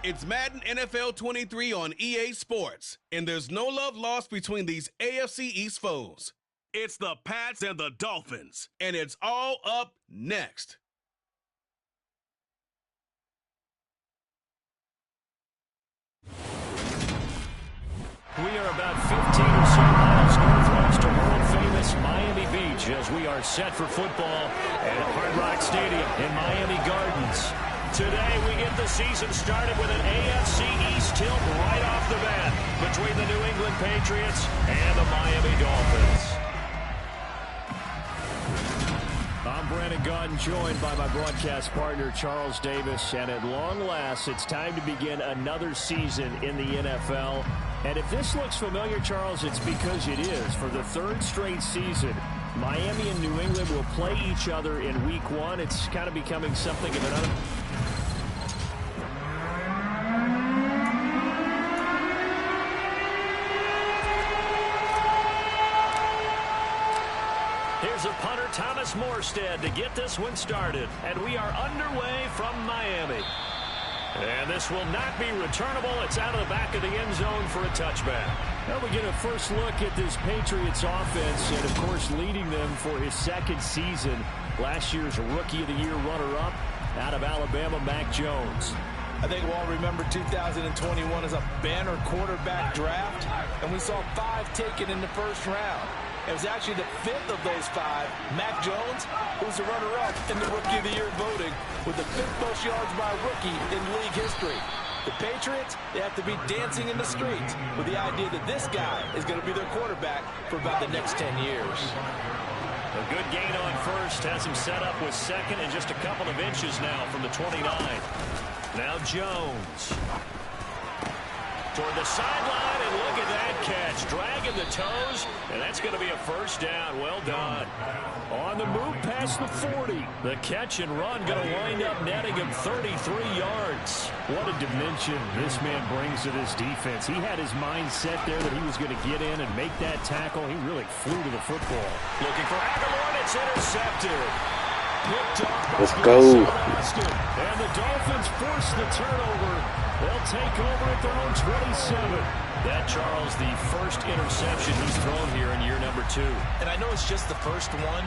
It's Madden NFL 23 on EA Sports, and there's no love lost between these AFC East foes. It's the Pats and the Dolphins, and it's all up next. We are about 15 or so miles northwest of world-famous Miami Beach as we are set for football at Hard Rock Stadium in Miami Gardens. Today we get the season started with an AFC East tilt right off the bat between the New England Patriots and the Miami Dolphins. I'm Brandon Gaudin, joined by my broadcast partner, Charles Davis. And at long last, it's time to begin another season in the NFL. And if this looks familiar, Charles, it's because it is. For the third straight season, Miami and New England will play each other in Week 1. It's kind of becoming something of an Here's a punter, Thomas Morstead, to get this one started. And we are underway from Miami. And this will not be returnable. It's out of the back of the end zone for a touchback. Well, we get a first look at this Patriots offense, and, of course, leading them for his second season. Last year's Rookie of the Year runner-up out of Alabama, Mac Jones. I think we'll all remember 2021 as a banner quarterback draft, and we saw 5 taken in the first round. It was actually the 5th of those 5, Mac Jones, who was the runner-up in the Rookie of the Year voting with the 5th most yards by a rookie in league history. The Patriots, they have to be dancing in the streets with the idea that this guy is going to be their quarterback for about the next 10 years. A good gain on first, has him set up with second and just a couple of inches now from the 29. Now Jones. Toward the sideline, and look at that catch. Dragging the toes, and that's going to be a first down. Well done. On the move past the 40. The catch and run going to wind up netting him 33 yards. What a dimension this man brings to this defense. He had his mind set there that he was going to get in and make that tackle. He really flew to the football. Looking for Aguilar, and it's intercepted. Let's go. And the Dolphins force the turnover. They'll take over at their own 27. That, Charles, the first interception he's thrown here in year number 2. And I know it's just the first one,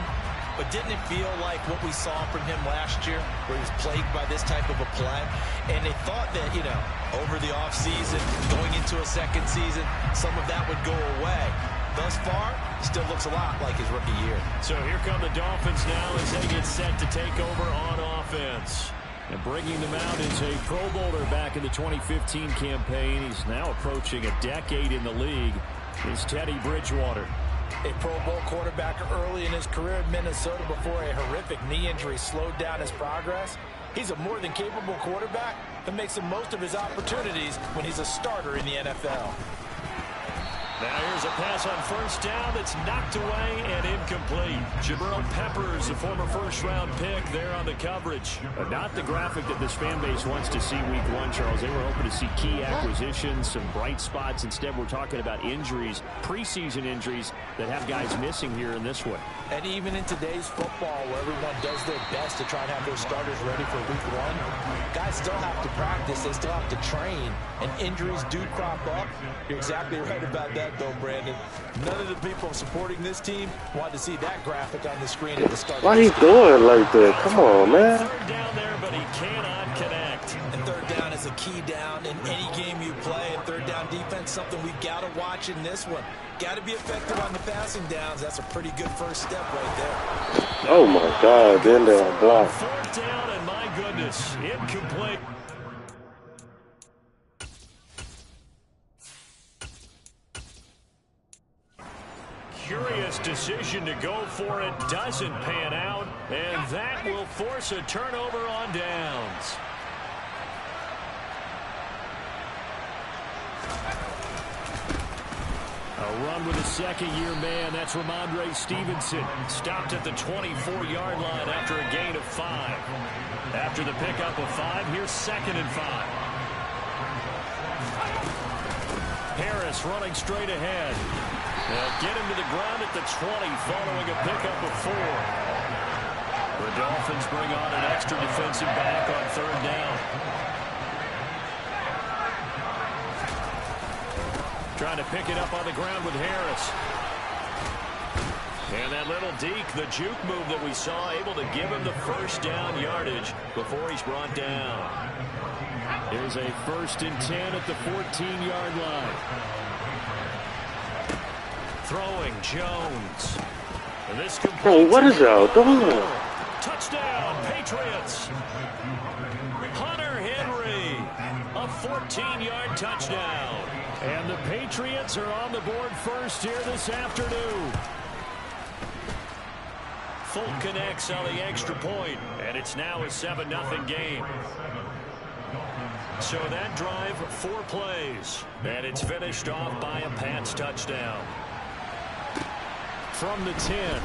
but didn't it feel like what we saw from him last year, where he was plagued by this type of a play? And they thought that, over the offseason, going into a second season, some of that would go away. Thus far, it still looks a lot like his rookie year. So here come the Dolphins now as they get set to take over on offense. And bringing them out is a Pro Bowler back in the 2015 campaign. He's now approaching a decade in the league. Is Teddy Bridgewater. A Pro Bowl quarterback early in his career in Minnesota before a horrific knee injury slowed down his progress. He's a more than capable quarterback that makes the most of his opportunities when he's a starter in the NFL. Now here's a pass on first down that's knocked away and incomplete. Jabril Peppers, a former first-round pick, there on the coverage. Not the graphic that this fan base wants to see week 1, Charles. They were hoping to see key acquisitions, some bright spots. Instead, we're talking about injuries, preseason injuries that have guys missing here in this one. And even in today's football, where everyone does their best to try and have their starters ready for week 1, guys still have to practice. They still have to train, and injuries do crop up. You're exactly right about that, though, Brandon. None of the people supporting this team wanted to see that graphic on the screen at the start. Why he doing like that? Come on, man. Third down there, but he cannot connect. And third down is a key down in any game you play. And third down defense, something we've got to watch in this one. Got to be effective on the passing downs. That's a pretty good first step right there. Oh, my God. Then they're blocked. Fourth down, and my goodness, incomplete. Curious decision to go for it, doesn't pan out, and that will force a turnover on downs. A run with a second-year man, that's Ramondre Stevenson. Stopped at the 24-yard line after a gain of 5. After the pickup of 5, here's 2nd and 5. Harris running straight ahead. They'll get him to the ground at the 20 following a pickup of 4. The Dolphins bring on an extra defensive back on third down. Trying to pick it up on the ground with Harris. And that little deke, the juke move that we saw, able to give him the first down yardage before he's brought down. Here's a 1st and 10 at the 14-yard line. Throwing Jones. And this Bro, what is y'all doing? Touchdown, Patriots. Hunter Henry, a 14-yard touchdown. And the Patriots are on the board first here this afternoon. Folk connects on the extra point, and it's now a 7-0 game. So that drive, 4 plays, and it's finished off by a Pats touchdown. From the 10.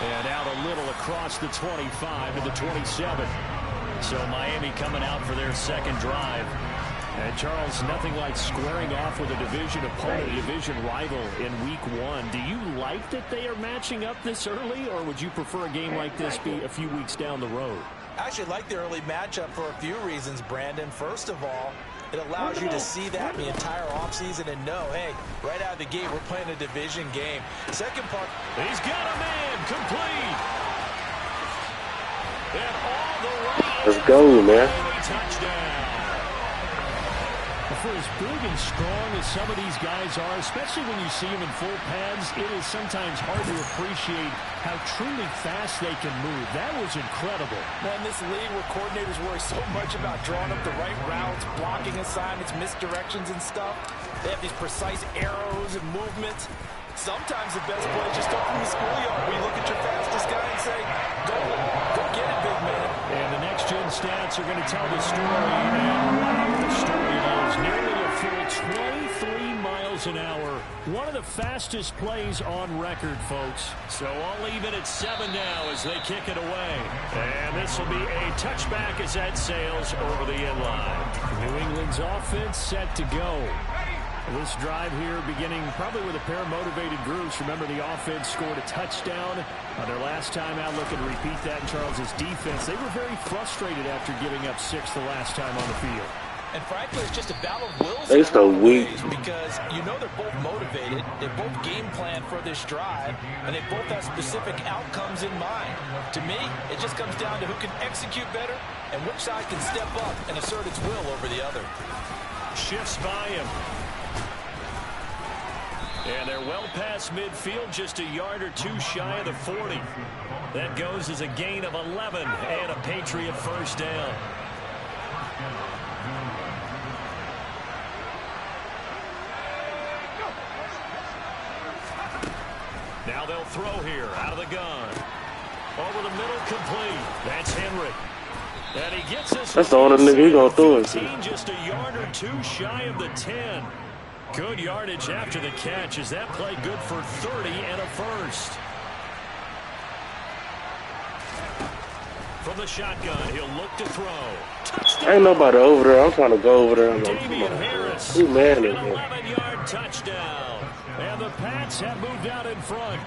And out a little across the 25 to the 27. So Miami coming out for their second drive. And Charles, nothing like squaring off with a division opponent, division rival in week 1. Do you like that they are matching up this early, or would you prefer a game like this be a few weeks down the road? I actually like the early matchup for a few reasons, Brandon. First of all, it allows you to see that the entire offseason and know, hey, right out of the gate, we're playing a division game. Second part. He's got a man complete. And all the way. Let's go, man. Touchdown. For as big and strong as some of these guys are, especially when you see them in full pads, it is sometimes hard to appreciate how truly fast they can move. That was incredible. Well, in this league where coordinators worry so much about drawing up the right routes, blocking assignments, misdirections and stuff, they have these precise arrows and movements. Sometimes the best play is just up from the schoolyard where you look at your fastest guy and say, go get it, big man. And the next-gen stats are going to tell the story. And wow, the story is nearly a full 23 miles an hour. One of the fastest plays on record, folks. So I'll leave it at 7 now as they kick it away. And this will be a touchback as that sails over the end line. New England's offense set to go. This drive here beginning probably with a pair of motivated groups. Remember, the offense scored a touchdown on their last time out. Looking to repeat that in Charles's defense. They were very frustrated after giving up 6 the last time on the field. And frankly, it's just a battle of wills. They so weak. Because you know they're both motivated. They both game plan for this drive. And they both have specific outcomes in mind. To me, it just comes down to who can execute better and which side can step up and assert its will over the other. Shifts by him. And they're well past midfield, just a yard or 2 shy of the 40. That goes as a gain of 11 and a Patriot first down. Now they'll throw here out of the gun. Over the middle, complete. That's Henry. And he gets this. That's the only nigga he gonna throw it to. Just a yard or 2 shy of the 10. Good yardage after the catch. Is that play good for 30 and a first? From the shotgun, he'll look to throw. Touchdown. Ain't nobody over there. I'm trying to go over there. I'm like, come on, Harris. who man An is here? 11-yard touchdown. And the Pats have moved out in front.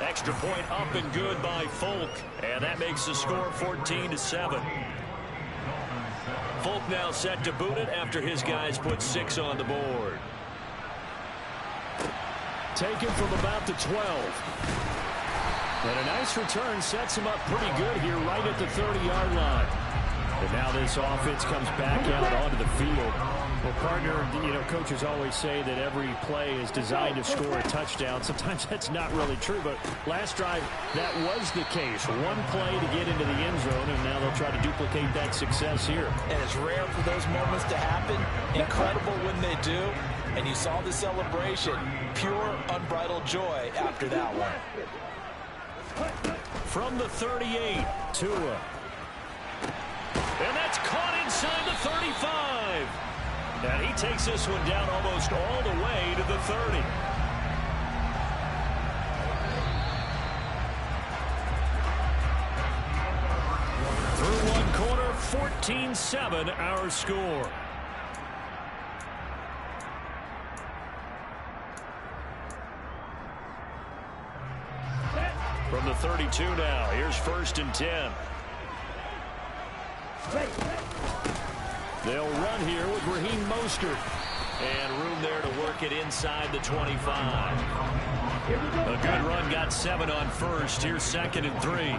Extra point up and good by Folk. And that makes the score 14-7. Folk now set to boot it after his guys put 6 on the board. Taken from about the 12. And a nice return sets him up pretty good here right at the 30-yard line. And now this offense comes back out onto the field. Well, partner, you know, coaches always say that every play is designed to score a touchdown. Sometimes that's not really true, but last drive, that was the case. One play to get into the end zone, and now they'll try to duplicate that success here. And it's rare for those moments to happen. Incredible when they do. And you saw the celebration. Pure, unbridled joy after that one. From the 38, Tua. And that's caught inside the 35. And he takes this one down almost all the way to the 30. Through one quarter, 14-7 our score. From the 32 now. Here's 1st and 10. They'll run here with Raheem Mostert. And room there to work it inside the 25. A good run, got 7 on 1st. Here's 2nd and 3.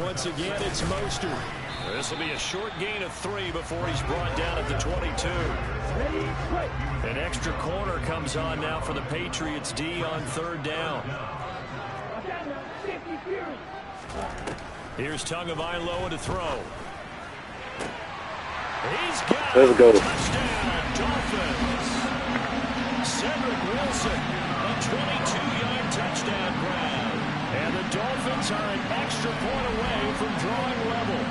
Once again, it's Mostert. This will be a short gain of 3 before he's brought down at the 22. An extra corner comes on now for the Patriots D on 3rd down. Here's Tagovailoa to throw. He's got Let's go. Touchdown, Dolphins. Cedric Wilson, a 22-yard touchdown grab. And the Dolphins are an extra point away from drawing level.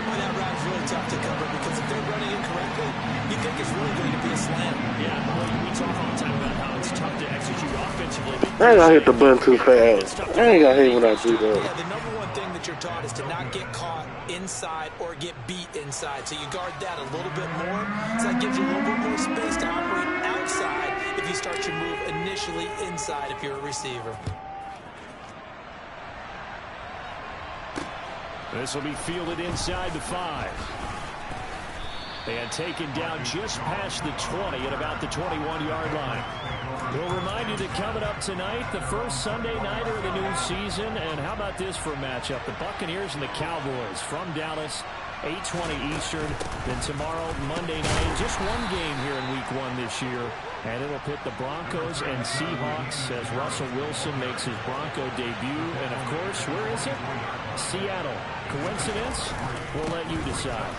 Well, that route's really tough to cover because if they're running it correctly, you think it's really going to be a slant. Yeah, well, we talk all the time about how it's tough to execute offensively. I ain't gonna hit the button too fast. I ain't gonna hit when I do that. Yeah, the number one thing that you're taught is to not get caught inside or get beat inside. So you guard that a little bit more. So that gives you a little bit more space to operate outside if you start your move initially inside if you're a receiver. This will be fielded inside the 5. And taken down just past the 20 at about the 21-yard line. We'll remind you that coming up tonight, the first Sunday nighter of the new season. And how about this for a matchup? The Buccaneers and the Cowboys from Dallas, 8:20 Eastern. Then tomorrow, Monday night, just one game here in Week 1 this year. And it'll pit the Broncos and Seahawks as Russell Wilson makes his Bronco debut. And, of course, where is it? Seattle. Coincidence? We'll let you decide.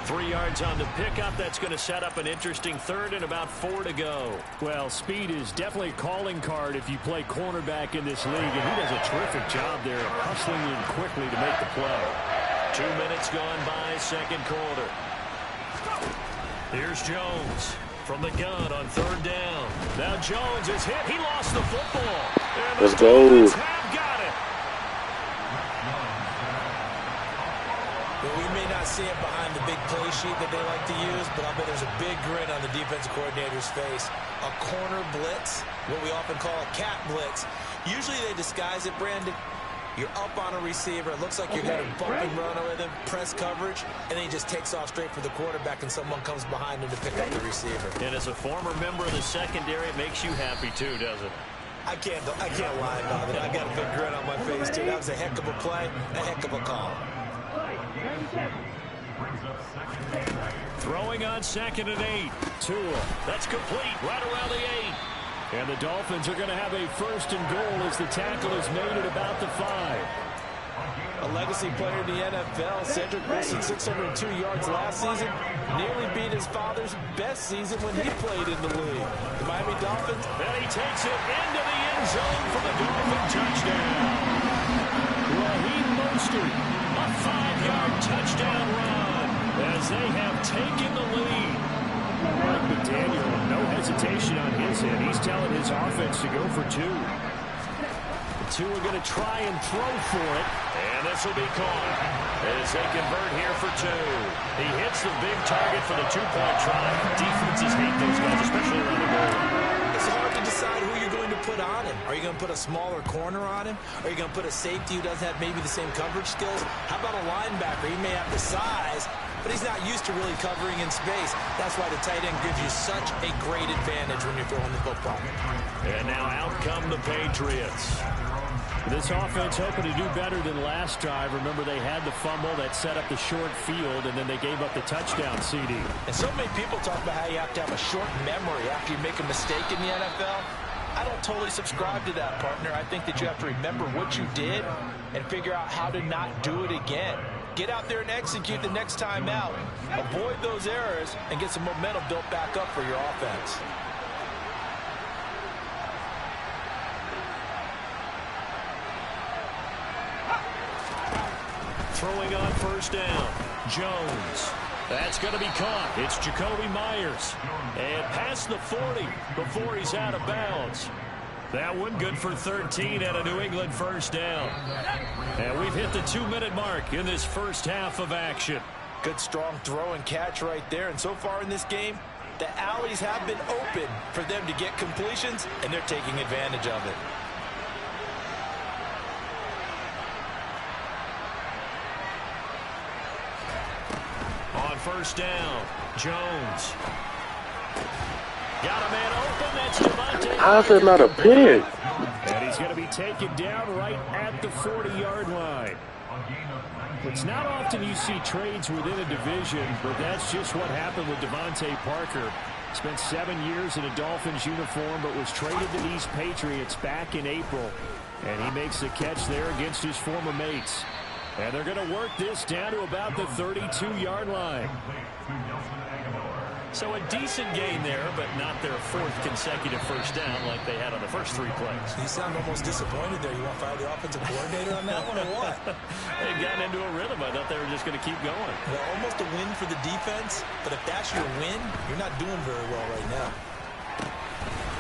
3 yards on the pickup. That's going to set up an interesting 3rd and about 4 to go. Well, speed is definitely a calling card if you play cornerback in this league, and he does a terrific job there hustling in quickly to make the play. 2 minutes gone by, 2nd quarter. Here's Jones from the gun on 3rd down. Now Jones is hit. He lost the football. And Let's go. Have got it. Well, we may not see it behind the big play sheet that they like to use, but I'll bet there's a big grin on the defensive coordinator's face. A corner blitz, what we often call a cat blitz. Usually they disguise it, Brandon. You're up on a receiver. It looks like you're going to bump and run with him, press coverage, and then he just takes off straight for the quarterback, and someone comes behind him to pick up the receiver. And as a former member of the secondary, it makes you happy too, doesn't it? I can't lie about it. I got a big grin on my face, too. That was a heck of a play, a heck of a call. Throwing on 2nd and 8. Tua. That's complete right around the 8. And the Dolphins are going to have a 1st and goal as the tackle is made at about the 5. A legacy player in the NFL, Cedric Wilson, 602 yards last season, nearly beat his father's best season when he played in the league. The Miami Dolphins. And he takes it into the end zone for the Dolphin touchdown. Raheem Mostert, a 5-yard touchdown run as they have taken the lead. Mike McDaniel, no hesitation on his end. He's telling his offense to go for 2. The 2 are going to try and throw for it. And this will be caught as they convert here for 2. He hits the big target for the 2-point try. Defenses hate those guys, especially around the goal. It's hard to decide who you're going to put on him. Are you going to put a smaller corner on him? Are you going to put a safety who doesn't have maybe the same coverage skills? How about a linebacker? He may have the size, but he's not used to really covering in space. That's why the tight end gives you such a great advantage when you're throwing the football. And now out come the Patriots. This offense hoping to do better than last drive. Remember, they had the fumble that set up the short field, and then they gave up the touchdown CD. And so many people talk about how you have to have a short memory after you make a mistake in the NFL. I don't totally subscribe to that, partner. I think that you have to remember what you did and figure out how to not do it again. Get out there and execute the next time out. Avoid those errors and get some momentum built back up for your offense. Throwing on 1st down. Jones. That's going to be caught. It's Jacoby Myers. And past the 40 before he's out of bounds. That one good for 13 and a New England 1st down. And we've hit the 2-minute mark in this first half of action. Good strong throw and catch right there. And so far in this game, The alleys have been open for them to get completions, and they're taking advantage of it. On first down, Jones. Got a man open. That's Devontae. How's it not a pick? And he's going to be taken down right at the 40-yard line. It's not often you see trades within a division, but that's just what happened with Devontae Parker. Spent 7 years in a Dolphins uniform, but was traded to these Patriots back in April. And he makes the catch there against his former mates. And they're going to work this down to about the 32-yard line. So a decent gain there, but not their fourth consecutive first down like they had on the first 3 plays. You sound almost disappointed there. You want to fire the offensive coordinator on that one or what? They've gotten into a rhythm. I thought they were just going to keep going. Well, almost a win for the defense, but if that's your win, you're not doing very well right now.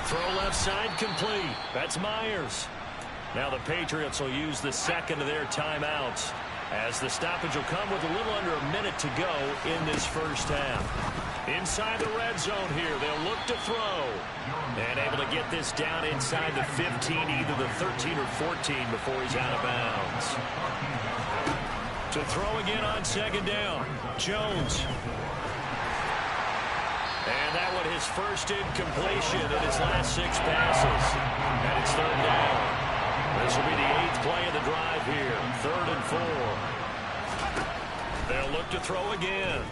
Throw left side complete. That's Myers. Now the Patriots will use the second of their timeouts as the stoppage will come with a little under a minute to go in this first half. Inside the red zone here, they'll look to throw. And able to get this down inside the 15, either the 13 or 14 before he's out of bounds. To throw again on second down, Jones. And that one his first incompletion in his last 6 passes. And it's third down. This will be the 8th play of the drive here. 3rd and 4. They'll look to throw again.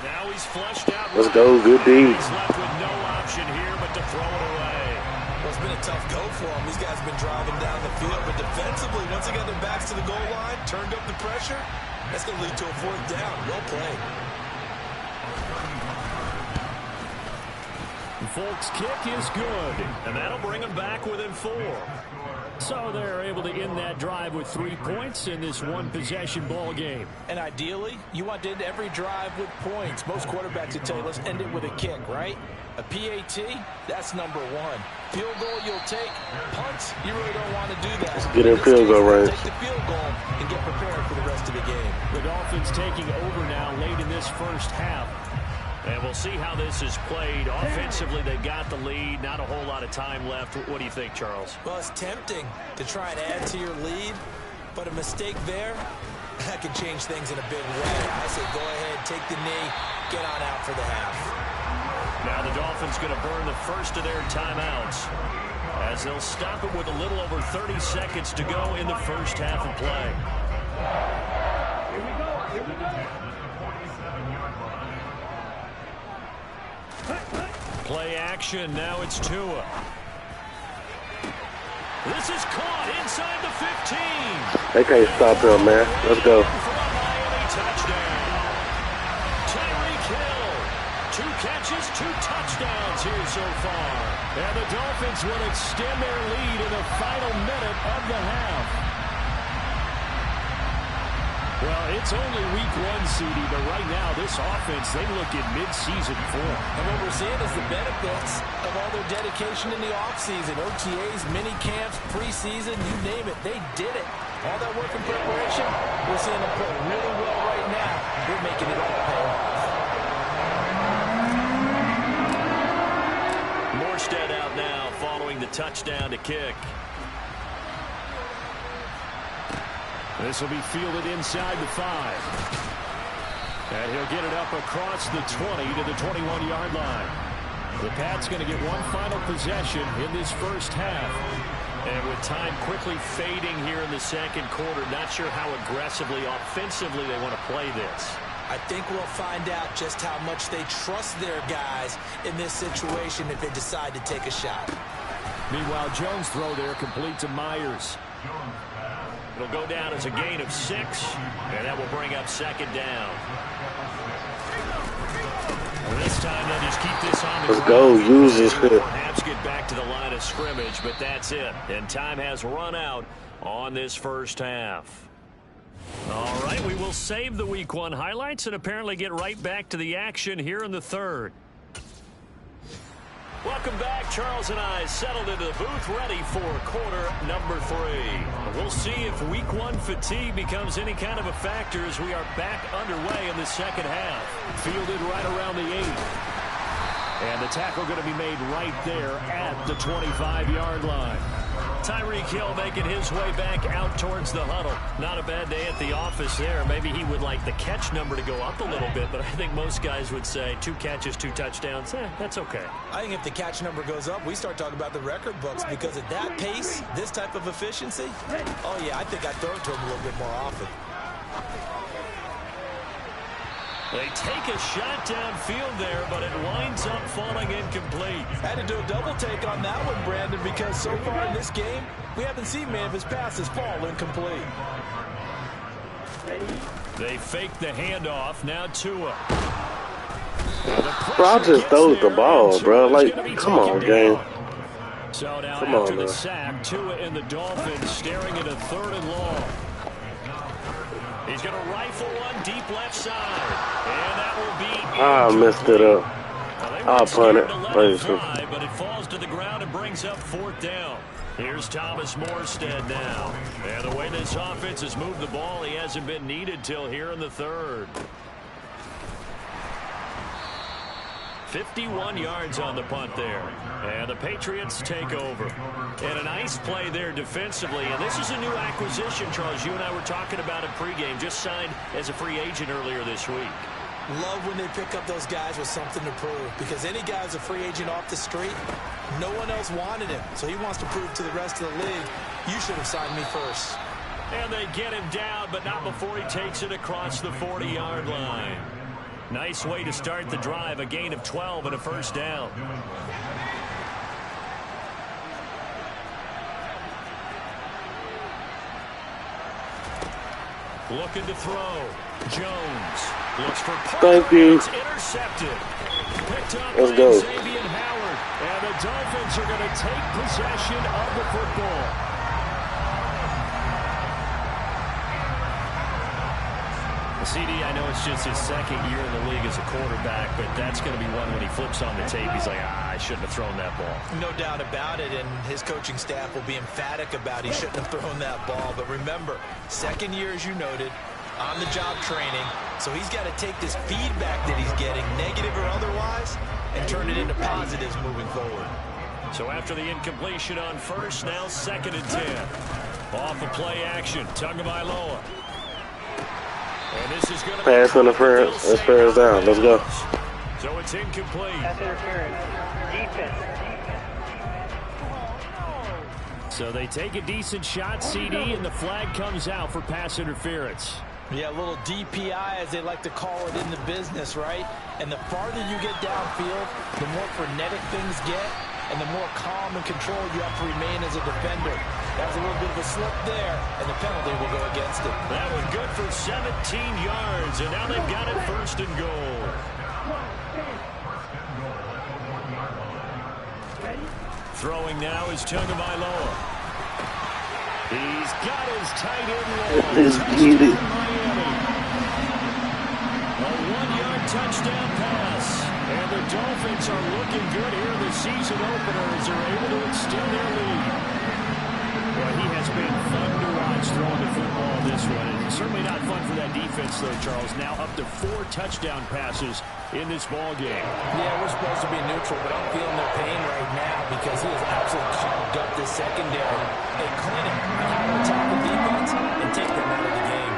Now he's flushed out. Let's go, good D. He's left with no option here but to throw it away. Well, it's been a tough go for them. These guys have been driving down the field, but defensively, once they got their backs to the goal line, turned up the pressure, that's going to lead to a 4th down. Well played. Folk's kick is good, and that'll bring them back within 4. So they're able to end that drive with 3 points in this one-possession ball game. And ideally, you want to end every drive with points. Most quarterbacks would tell you, let's end it with a kick, right? A PAT, that's number 1. Field goal you'll take. Punts, you really don't want to do that. Let's get in field goal range. Take the field goal and get prepared for the rest of the game. The Dolphins taking over now late in this first half. And we'll see how this is played. Offensively, they got the lead. Not a whole lot of time left. What do you think, Charles? Well, it's tempting to try and add to your lead, but a mistake there, that can change things in a big way. I say go ahead, take the knee, get on out for the half. Now the Dolphins going to burn the first of their timeouts as they'll stop it with a little over 30 seconds to go in the first half of play. Here we go. Play action. Now it's Tua. This is caught inside the 15. They can't stop him, man. Let's go. Touchdown. Tyreek Hill. 2 catches, 2 touchdowns here so far. And the Dolphins will extend their lead in the final minute of the half. Well, it's only week 1, CD, but right now this offense, they look in mid-season form. And what we're seeing is the benefits of all their dedication in the offseason. OTAs, mini camps, preseason, you name it, they did it. All that work in preparation, we're seeing them play really well right now. They're making it all pay off. Morstead out now following the touchdown to kick. This will be fielded inside the 5. And he'll get it up across the 20 to the 21-yard line. The Pats going to get one final possession in this first half. And with time quickly fading here in the second quarter, not sure how aggressively, offensively they want to play this. I think we'll find out just how much they trust their guys in this situation if they decide to take a shot. Meanwhile, Jones' throw there complete to Myers. It'll go down as a gain of 6, and that will bring up second down. Well, this time they'll just keep this on the Let's go, use this. Perhaps get back to the line of scrimmage, but that's it. And time has run out on this first half. All right, we will save the Week 1 highlights and apparently get right back to the action here in the third. Welcome back. Charles and I settled into the booth ready for quarter number 3. We'll see if week 1 fatigue becomes any kind of a factor as we are back underway in the second half. Fielded right around the 8. And the tackle going to be made right there at the 25-yard line. Tyreek Hill making his way back out towards the huddle. Not a bad day at the office there. Maybe he would like the catch number to go up a little bit, but I think most guys would say 2 catches, 2 touchdowns. That's okay. I think if the catch number goes up, we start talking about the record books because at that pace, this type of efficiency, oh yeah, I think I'd throw it to him a little bit more often. They take a shot downfield there, but it winds up falling incomplete. Had to do a double take on that one, Brandon, because so far in this game, we haven't seen many of his passes fall incomplete. They fake the handoff. Now Tua. Bro, I just throw the ball, bro. Like, come on, game. So now Come after on, the man. sack, Tua and the Dolphins staring at a 3rd and long. He's going to rifle one deep left side. And that will be I messed it up. I'll punt it. But it falls to the ground and brings up 4th down. Here's Thomas Morstead now. And the way this offense has moved the ball, he hasn't been needed till here in the 3rd. 51 yards on the punt there. And the Patriots take over. And a nice play there defensively. And this is a new acquisition, Charles. You and I were talking about it pregame. Just signed as a free agent earlier this week. Love when they pick up those guys with something to prove. Because any guy who's a free agent off the street, no one else wanted him. So he wants to prove to the rest of the league, you should have signed me first. And they get him down, but not before he takes it across the 40-yard line. Nice way to start the drive, a gain of 12 and a 1st down. Looking to throw. Jones looks for Parker. Thank you. It's intercepted. Picked up Let's by go. Xavier Howard. And the Dolphins are going to take possession of the football. CD, I know it's just his 2nd year in the league as a quarterback, but that's going to be one when he flips on the tape. He's like, I shouldn't have thrown that ball. No doubt about it, and his coaching staff will be emphatic about he shouldn't have thrown that ball. But remember, 2nd year, as you noted, on-the-job training, so he's got to take this feedback that he's getting, negative or otherwise, and turn it into positives moving forward. So after the incompletion on 1st, now 2nd and 10. Off of play action, Tagovailoa. And this is going to Pass interference. That's 1st down. Let's go. So it's incomplete. Pass interference. Defense. So they take a decent shot, CD, and the flag comes out for pass interference. Yeah, a little DPI, as they like to call it in the business, right? And the farther you get downfield, the more frenetic things get, and the more calm and control you have to remain as a defender. That was a little bit of a slip there, and the penalty will go against it. That was good for 17 yards, and now they've got it 1st and goal. Throwing now is Tagovailoa. He's got his tight end long. Touchdown, Miami. A 1-yard touchdown pass. And the Dolphins are looking good here in the season opener as they're able to extend their lead. Well, he has been fun to watch throwing the football this one. And certainly not fun for that defense, though, Charles. Now up to 4 touchdown passes in this ball game. Yeah, we're supposed to be neutral, but I'm feeling their pain right now because he has absolutely carved up this secondary. A clinic on how to attack the defense and take them out of the game.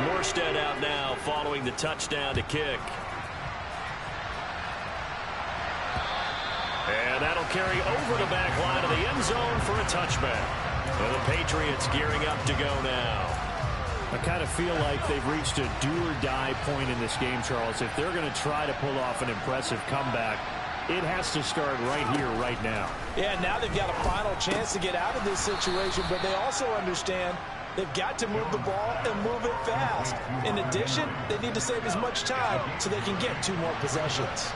Morstead out now following the touchdown to kick. And that'll carry over the back line of the end zone for a touchback. And the Patriots gearing up to go now. I kind of feel like they've reached a do-or-die point in this game, Charles. If they're going to try to pull off an impressive comeback, it has to start right here, right now. Yeah, now they've got a final chance to get out of this situation, but they also understand they've got to move the ball and move it fast. In addition, they need to save as much time so they can get 2 more possessions.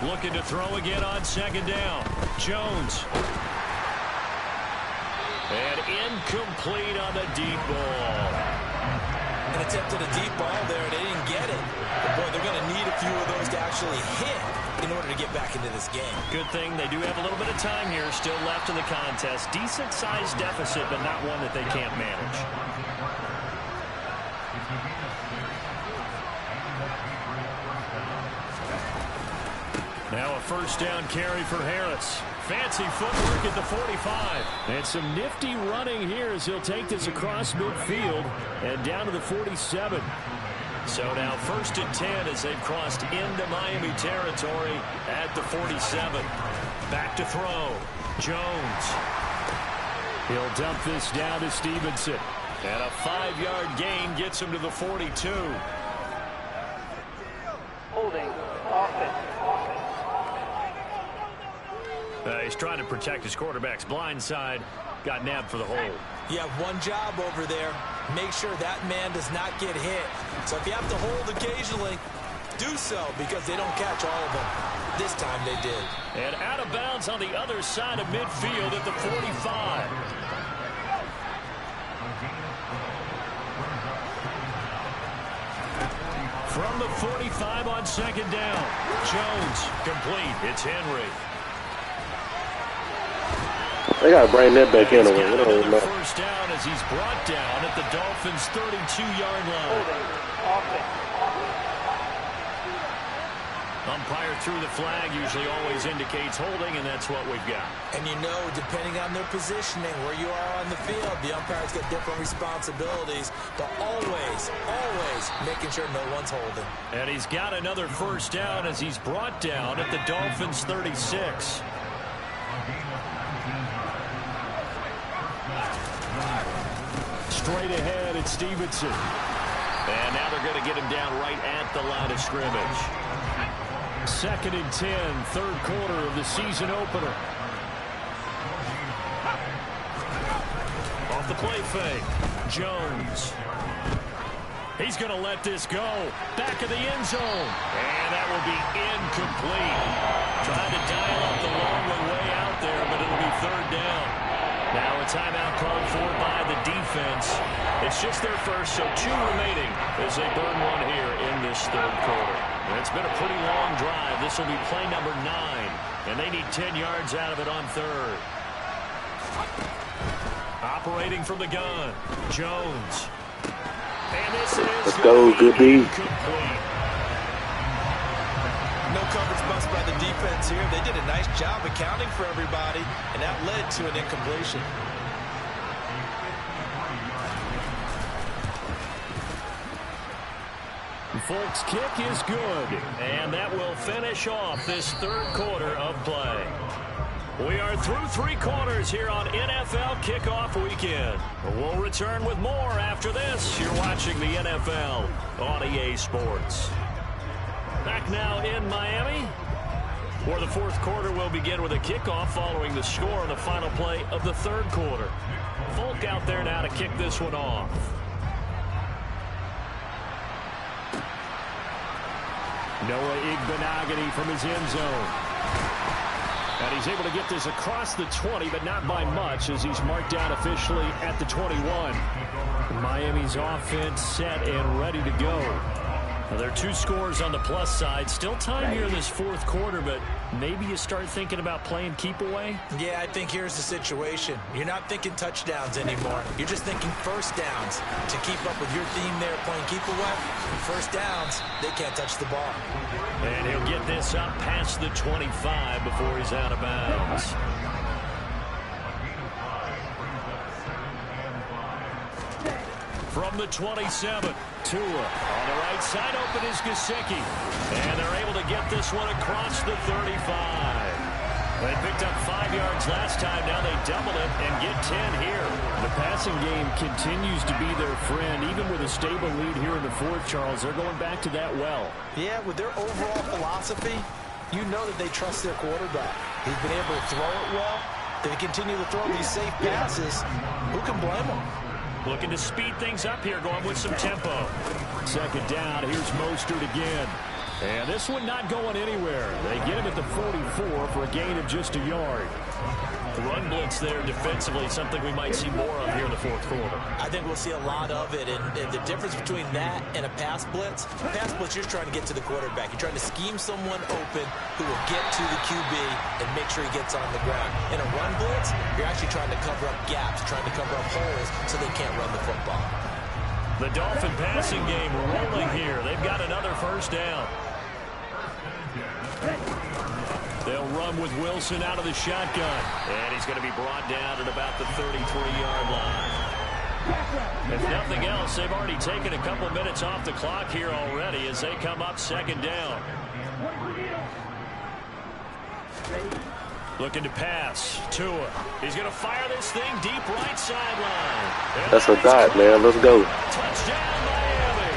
Looking to throw again on 2nd down. Jones. And incomplete on the deep ball. and attempted a deep ball there, and they didn't get it. But boy, they're going to need a few of those to actually hit in order to get back into this game. Good thing they do have a little bit of time here still left in the contest. Decent-sized deficit, but not one that they can't manage. Now a first down carry for Harris. Fancy footwork at the 45. And some nifty running here as he'll take this across midfield and down to the 47. So now 1st and 10 as they've crossed into Miami territory at the 47. Back to throw. Jones. He'll dump this down to Stevenson. And a 5-yard gain gets him to the 42. Holding. Offense. He's trying to protect his quarterback's blind side. Got nabbed for the hold. You have one job over there. Make sure that man does not get hit. So if you have to hold occasionally, do so, because they don't catch all of them. This time they did. And out of bounds on the other side of midfield at the 45. From the 45 on 2nd down. Jones complete. It's Henry. They got to bring that back in. First down as he's brought down at the Dolphins' 32-yard line. Umpire threw the flag, usually always indicates holding, and that's what we've got. And you know, depending on their positioning, where you are on the field, the umpire's got different responsibilities, but always making sure no one's holding. And he's got another first down as he's brought down at the Dolphins' 36. Straight ahead at Stevenson. And now they're going to get him down right at the line of scrimmage. 2nd and 10, 3rd quarter of the season opener. Off the play fake. Jones. He's going to let this go. Back of the end zone. And that will be incomplete. Trying to dial up the long way out there, but it'll be 3rd down. Now a timeout called for by the defense. It's just their first, so 2 remaining as they burn one here in this 3rd quarter. And it's been a pretty long drive. This will be play number 9, and they need 10 yards out of it on 3rd. Operating from the gun, Jones. And this is Let's go, good D. No coverage bust by the defense here. They did a nice job accounting for everybody, and that led to an incompletion. Folks, kick is good, and that will finish off this 3rd quarter of play. We are through 3 quarters here on NFL Kickoff Weekend. We'll return with more after this. You're watching the NFL on EA Sports. Back now in Miami, where the 4th quarter will begin with a kickoff following the score on the final play of the 3rd quarter. Folk out there now to kick this one off. Noah Igbenogany from his end zone. And he's able to get this across the 20, but not by much, as he's marked down officially at the 21. Miami's offense set and ready to go. Now, there are 2 scores on the plus side. Still time here in this 4th quarter, but maybe you start thinking about playing keep away? Yeah, I think here's the situation. You're not thinking touchdowns anymore. You're just thinking first downs. To keep up with your theme there, playing keep away, first downs, they can't touch the ball. And he'll get this up past the 25 before he's out of bounds. From the 27, Tua on the right side, open is Gesicki. And they're able to get this one across the 35. They picked up 5 yards last time. Now they double it and get 10 here. The passing game continues to be their friend. Even with a stable lead here in the 4th, Charles, they're going back to that well. Yeah, with their overall philosophy, you know that they trust their quarterback. He's been able to throw it well. They continue to throw these safe passes. Who can blame them? Looking to speed things up here, going with some tempo. 2nd down, here's Mostert again. And this one not going anywhere. They get him at the 44 for a gain of just a yard. Run blitz there defensively, something we might see more of here in the fourth quarter. I think we'll see a lot of it, and the difference between that and a pass blitz, you're trying to get to the quarterback. You're trying to scheme someone open who will get to the QB and make sure he gets on the ground. In a run blitz, you're actually trying to cover up gaps, trying to cover up holes so they can't run the football. The Dolphin passing game rolling here. They've got another first down. They'll run with Wilson out of the shotgun. And he's going to be brought down at about the 33-yard line. If nothing else, they've already taken a couple minutes off the clock here already as they come up second down. Looking to pass. Tua. He's going to fire this thing deep right sideline. That's a dot, man. Let's go. Touchdown, Miami.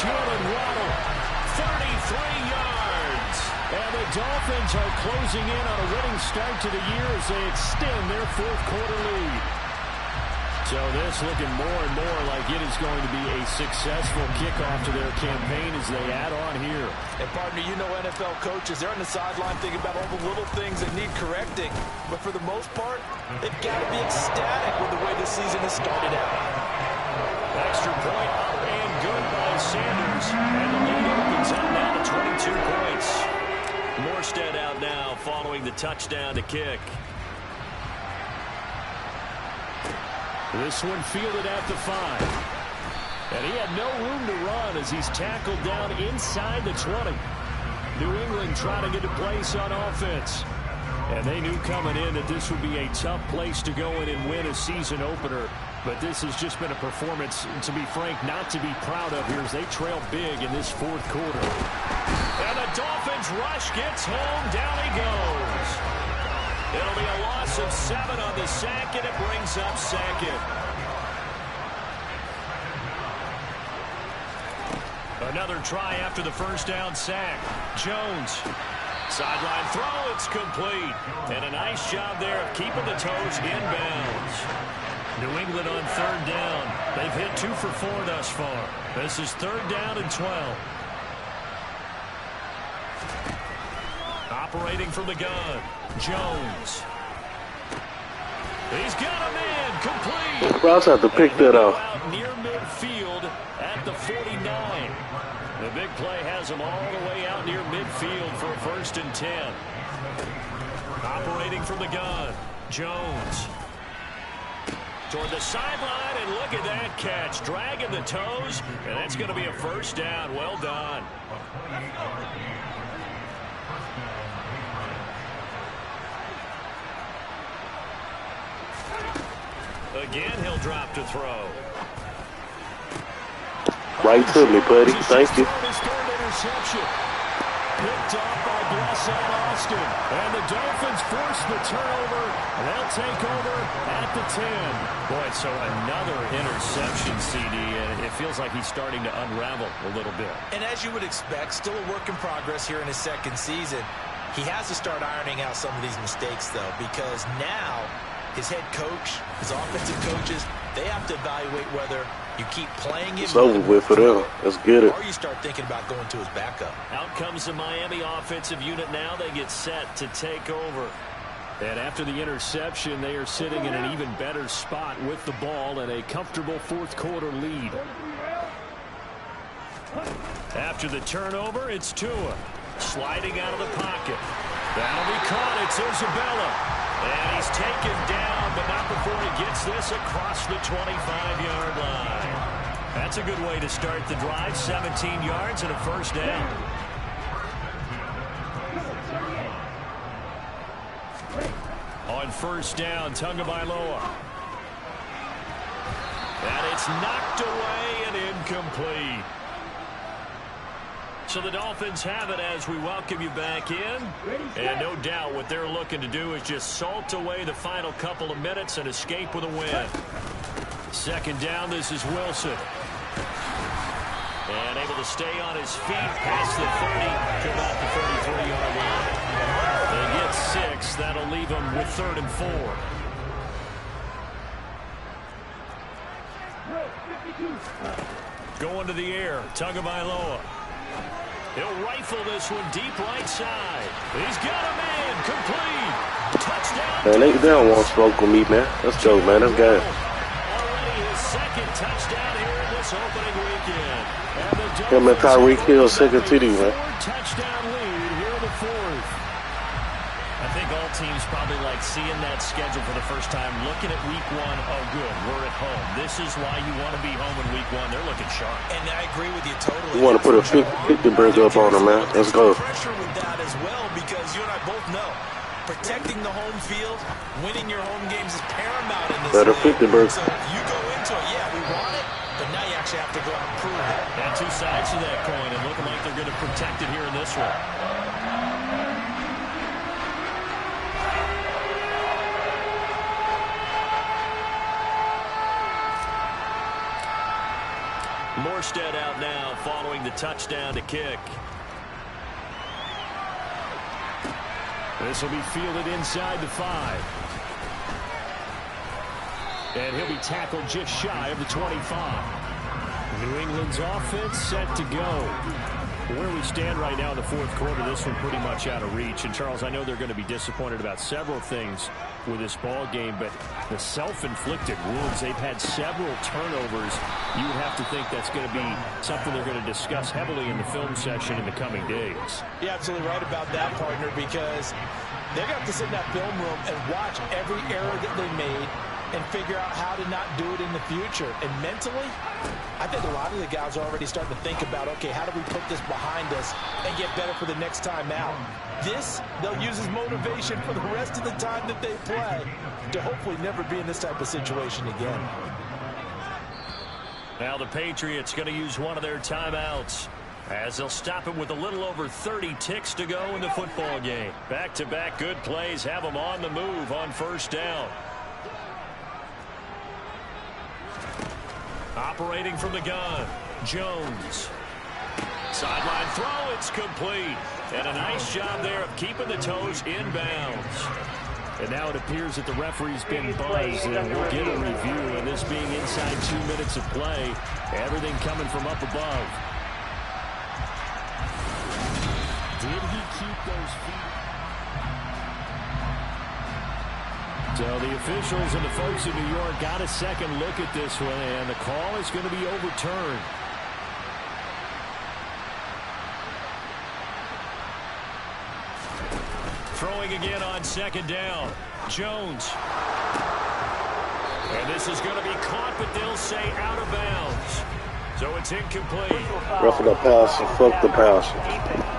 Jalen Waddle, 33 yards. And the Dolphins are closing in on a winning start to the year as they extend their fourth quarter lead. So this looking more and more like it is going to be a successful kickoff to their campaign as they add on here. And partner, you know NFL coaches, they're on the sideline thinking about all the little things that need correcting. But for the most part, they've got to be ecstatic with the way this season has started out. Extra point up and good by Sanders. And the lead opens up now to 22 points. Morstead out now following the touchdown to kick. This one fielded at the 5. And he had no room to run as he's tackled down inside the 20. New England trying to get a place on offense. And they knew coming in that this would be a tough place to go in and win a season opener. But this has just been a performance, to be frank, not to be proud of here as they trail big in this fourth quarter. And the Dolphins rush gets home. Down he goes. It'll be a loss of 7 on the sack, and it brings up second. Another try after the first down sack. Jones. Sideline throw, it's complete. And a nice job there of keeping the toes inbounds. New England on third down. They've hit 2 for 4 thus far. This is third down and 12. Operating from the gun. Jones. He's got a man complete. Rouse have to pick that off. Out near midfield at the 49. The big play has him all the way out near midfield for a first and 10. Operating from the gun. Jones. Toward the sideline, and look at that catch. Dragging the toes, and that's going to be a first down. Well done. Again, he'll drop to throw. Right to me, buddy. Thank you. His third interception. Picked off by Blesson Austin. And the Dolphins force the turnover. They'll take over at the 10. Boy, so another interception, CD. And it feels like he's starting to unravel a little bit. And as you would expect, still a work in progress here in his second season. He has to start ironing out some of these mistakes, though, because now his head coach, his offensive coaches, they have to evaluate whether you keep playing him. It's over with for them. Let's get it. Or you start thinking about going to his backup. Out comes the Miami offensive unit now. They get set to take over. And after the interception, they are sitting in an even better spot with the ball and a comfortable fourth quarter lead. After the turnover, it's Tua. Sliding out of the pocket. That'll be caught. It's Isabella. And he's taken down, but not before he gets this across the 25-yard line. That's a good way to start the drive. 17 yards and a first down. On first down, Tagovailoa. And it's knocked away and incomplete. So the Dolphins have it as we welcome you back in. And no doubt what they're looking to do is just salt away the final couple of minutes and escape with a win. Second down, this is Wilson. And able to stay on his feet past the 30 to about the 33-yard line. They get 6. That'll leave them with 3rd and 4. Going to the air, Tagovailoa. He'll rifle this one deep right side. He's got a man. Complete. Touchdown. Man, they don't want smoke with me, man. Let's go, man. Let's go. Already his second touchdown here in this opening weekend. Him and Tyreek Hill second TD, man. Touchdown lead here in the fourth. I think all teams probably like seeing that schedule for the first time, looking at week one. Oh, good, we're at home. This is why you want to be home in week one. They're looking sharp. And I agree with you totally. You want to put a 50 burger up on them, man. Let's go. Pressure with that as well, because you and I both know protecting the home field, winning your home games is paramount in this Better league. 50 burger. So you go into it, yeah, we want it, but now you actually have to go out and prove it. And two sides to that coin, and looking like they're going to protect it here in this one. Morstead out now following the touchdown to kick. This will be fielded inside the 5. And he'll be tackled just shy of the 25. New England's offense set to go. Where we stand right now in the fourth quarter, this one pretty much out of reach. And, Charles, I know they're going to be disappointed about several things with this ball game, but the self-inflicted wounds, they've had several turnovers. You would have to think that's going to be something they're going to discuss heavily in the film session in the coming days. You're absolutely right about that, partner, because they're going to have to sit in that film room and watch every error that they made and figure out how to not do it in the future. And mentally, I think a lot of the guys are already starting to think about, okay, how do we put this behind us and get better for the next time out? This, they'll use as motivation for the rest of the time that they play to hopefully never be in this type of situation again. Now the Patriots going to use one of their timeouts as they'll stop it with a little over 30 ticks to go in the football game. Back-to-back good plays have them on the move on first down. Operating from the gun, Jones. Sideline throw, it's complete. And a nice job there of keeping the toes inbounds. And now it appears that the referee's been buzzed, and we'll get a review. And this being inside 2 minutes of play, everything coming from up above. Did he keep those feet? So the officials and the folks in New York got a second look at this one, and the call is going to be overturned. Throwing again on second down. Jones. And this is going to be caught, but they'll say out of bounds. So it's incomplete. Roughing the passer, fuck the passer.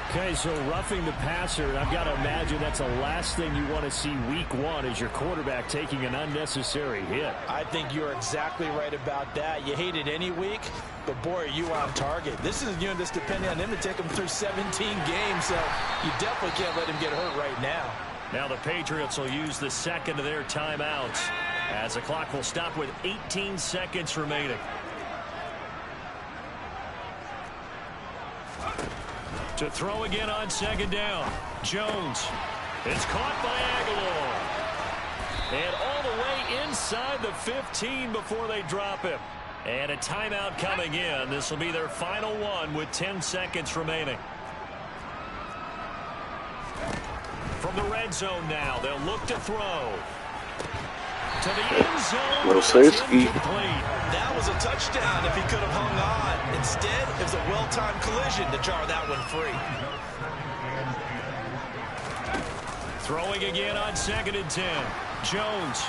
Okay, so roughing the passer, I've got to imagine that's the last thing you want to see week one is your quarterback taking an unnecessary hit. I think you're exactly right about that. You hate it any week, but boy, are you on target. This is a unit that's depending on him to take him through 17 games, so you definitely can't let him get hurt right now. Now the Patriots will use the second of their timeouts as the clock will stop with 18 seconds remaining. To throw again on second down. Jones. It's caught by Aguilar. And all the way inside the 15 before they drop him. And a timeout coming in. This will be their final one with 10 seconds remaining. From the red zone now, they'll look to throw. To the end zone. No safety. That was a touchdown if he could have hung on. Instead, it was a well-timed collision to jar that one free. Throwing again on second and 10. Jones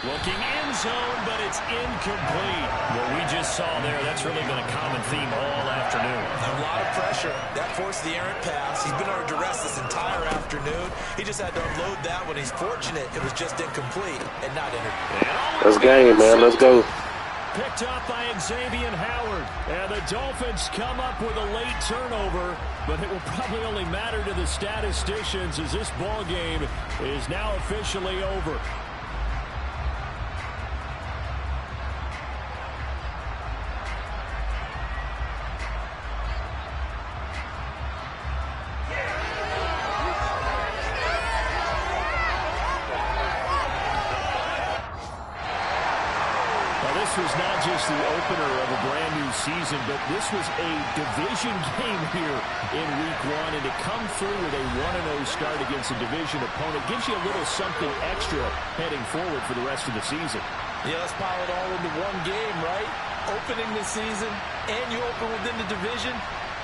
looking end zone, but it's incomplete. What we just saw there, that's really been a common theme all afternoon. A lot of pressure. That forced the errant pass. He's been under duress this entire afternoon. He just had to unload that when he's fortunate. It was just incomplete and not entered. Let's game, man. Let's go. Picked up by Xavier Howard. And the Dolphins come up with a late turnover, but it will probably only matter to the statisticians as this ball game is now officially over. This was is not just the opener of a brand-new season, but this was a division game here in Week 1, and to come through with a 1-0 start against a division opponent gives you a little something extra heading forward for the rest of the season. Yeah, let's pile it all into one game, right? Opening the season, and you open within the division.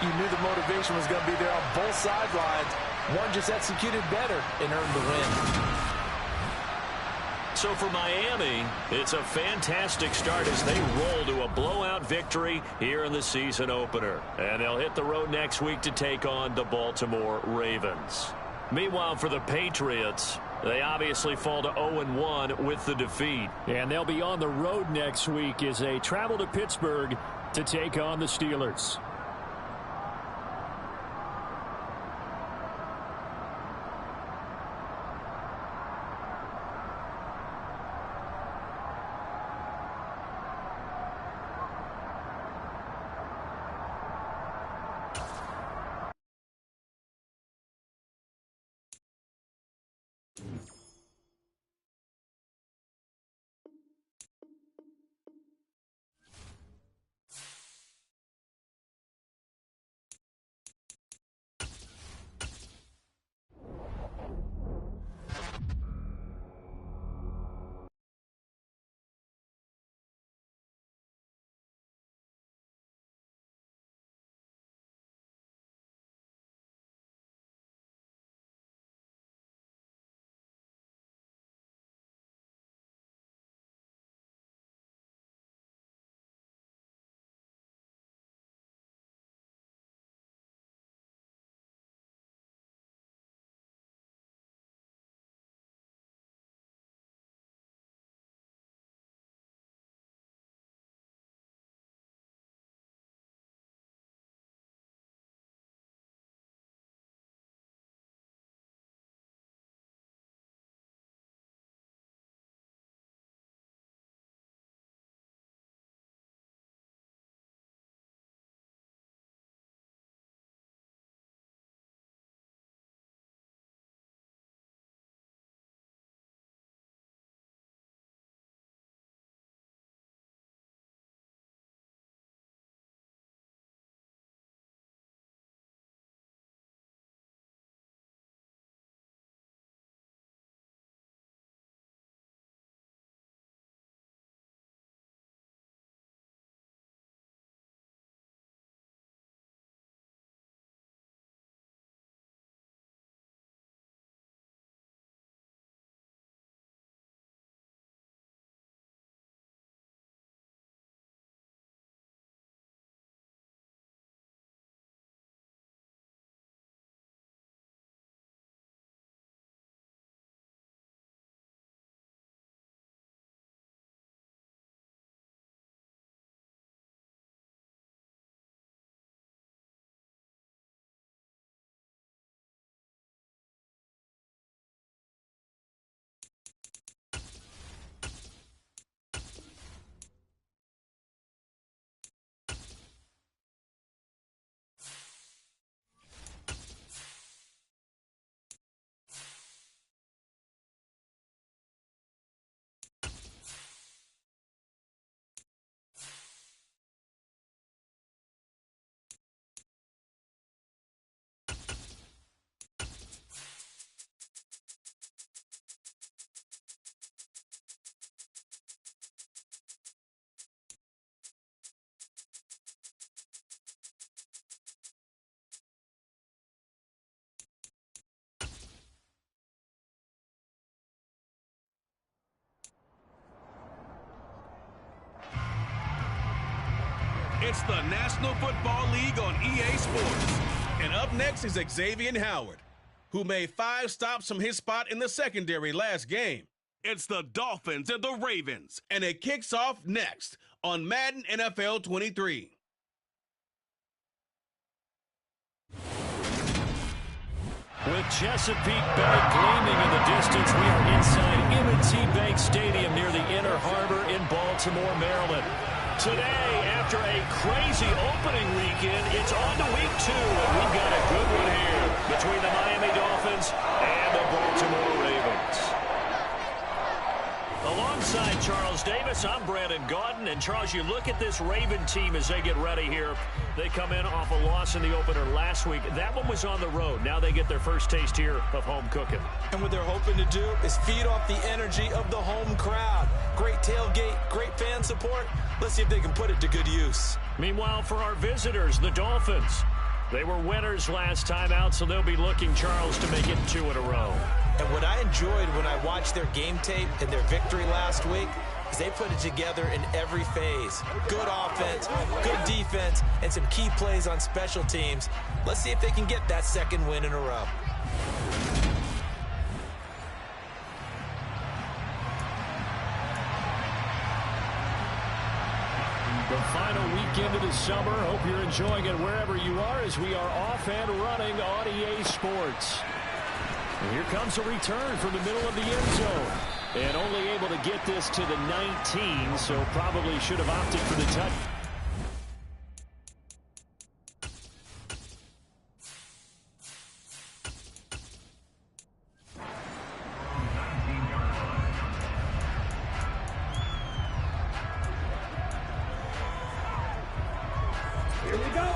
You knew the motivation was going to be there on both sidelines. One just executed better and earned the win. So for Miami, it's a fantastic start as they roll to a blowout victory here in the season opener. And they'll hit the road next week to take on the Baltimore Ravens. Meanwhile, for the Patriots, they obviously fall to 0-1 with the defeat. And they'll be on the road next week as they travel to Pittsburgh to take on the Steelers. It's the National Football League on EA Sports. And up next is Xavier Howard, who made 5 stops from his spot in the secondary last game. It's the Dolphins and the Ravens, and it kicks off next on Madden NFL 23. With Chesapeake Bay gleaming in the distance, we are inside M&T Bank Stadium near the Inner Harbor in Baltimore, Maryland. Today, after a crazy opening weekend, it's on to week 2, and we've got a good one here between the Miami Dolphins and the Baltimore Ravens. Along Alongside Charles Davis, I'm Brandon Gaudin. And, Charles, you look at this Raven team as they get ready here. They come in off a loss in the opener last week. That one was on the road. Now they get their first taste here of home cooking. And what they're hoping to do is feed off the energy of the home crowd. Great tailgate, great fan support. Let's see if they can put it to good use. Meanwhile, for our visitors, the Dolphins. They were winners last time out, so they'll be looking, Charles, to make it 2 in a row. And what I enjoyed when I watched their game tape and their victory last week is they put it together in every phase. Good offense, good defense, and some key plays on special teams. Let's see if they can get that second win in a row. The final weekend of the summer. Hope you're enjoying it wherever you are as we are off and running on EA Sports. And here comes a return from the middle of the end zone. And only able to get this to the 19, so probably should have opted for the touch. Here we go.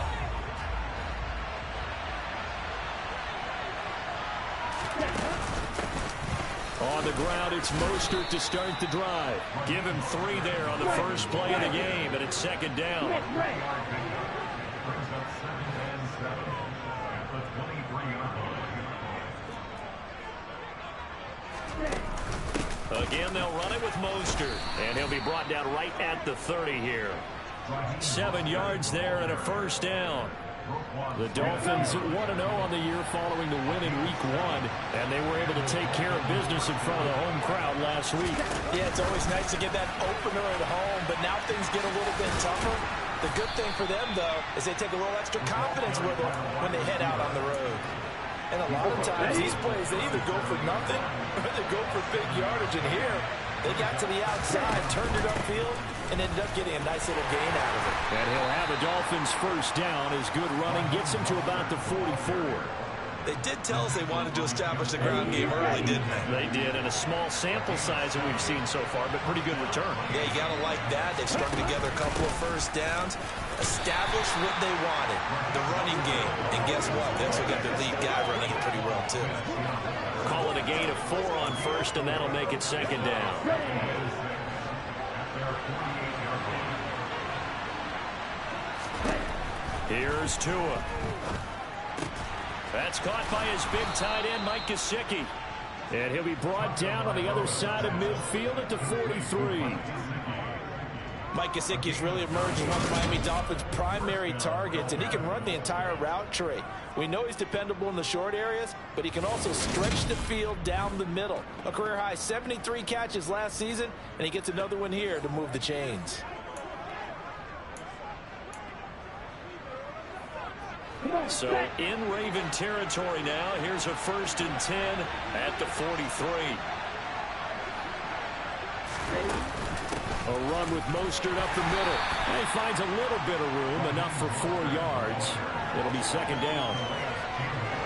On the ground, it's Mostert to start the drive. Give him 3 there on the first play of the game, and it's second down. Again, they'll run it with Mostert, and he'll be brought down right at the 30 here. 7 yards there and a first down. The Dolphins 1-0 on the year following the win in Week 1, and they were able to take care of business in front of the home crowd last week. Yeah, it's always nice to get that opener at home, but now things get a little bit tougher. The good thing for them, though, is they take a little extra confidence with them when they head out on the road. And a lot of times, these plays, they either go for nothing or they go for big yardage. And here, they got to the outside, turned it upfield, and ended up getting a nice little gain out of it. And he'll have a Dolphins first down. His good running gets him to about the 44. They did tell us they wanted to establish the ground game early, didn't they? They did, and a small sample size that we've seen so far, but pretty good return. Yeah, you got to like that. They've strung together a couple of first downs, established what they wanted, the running game. And guess what? They also got their lead guy running it pretty well, too. Call it a gain of 4 on first, and that'll make it second down. Here's Tua. That's caught by his big tight end, Mike Gesicki. And he'll be brought down on the other side of midfield at the 43. Mike Gesicki has really emerged as one of the Miami Dolphins' primary targets, and he can run the entire route tree. We know he's dependable in the short areas, but he can also stretch the field down the middle. A career-high 73 catches last season, and he gets another one here to move the chains. So in Raven territory now. Here's a 1st and 10 at the 43. A run with Mostert up the middle. And he finds a little bit of room, enough for 4 yards. It'll be second down.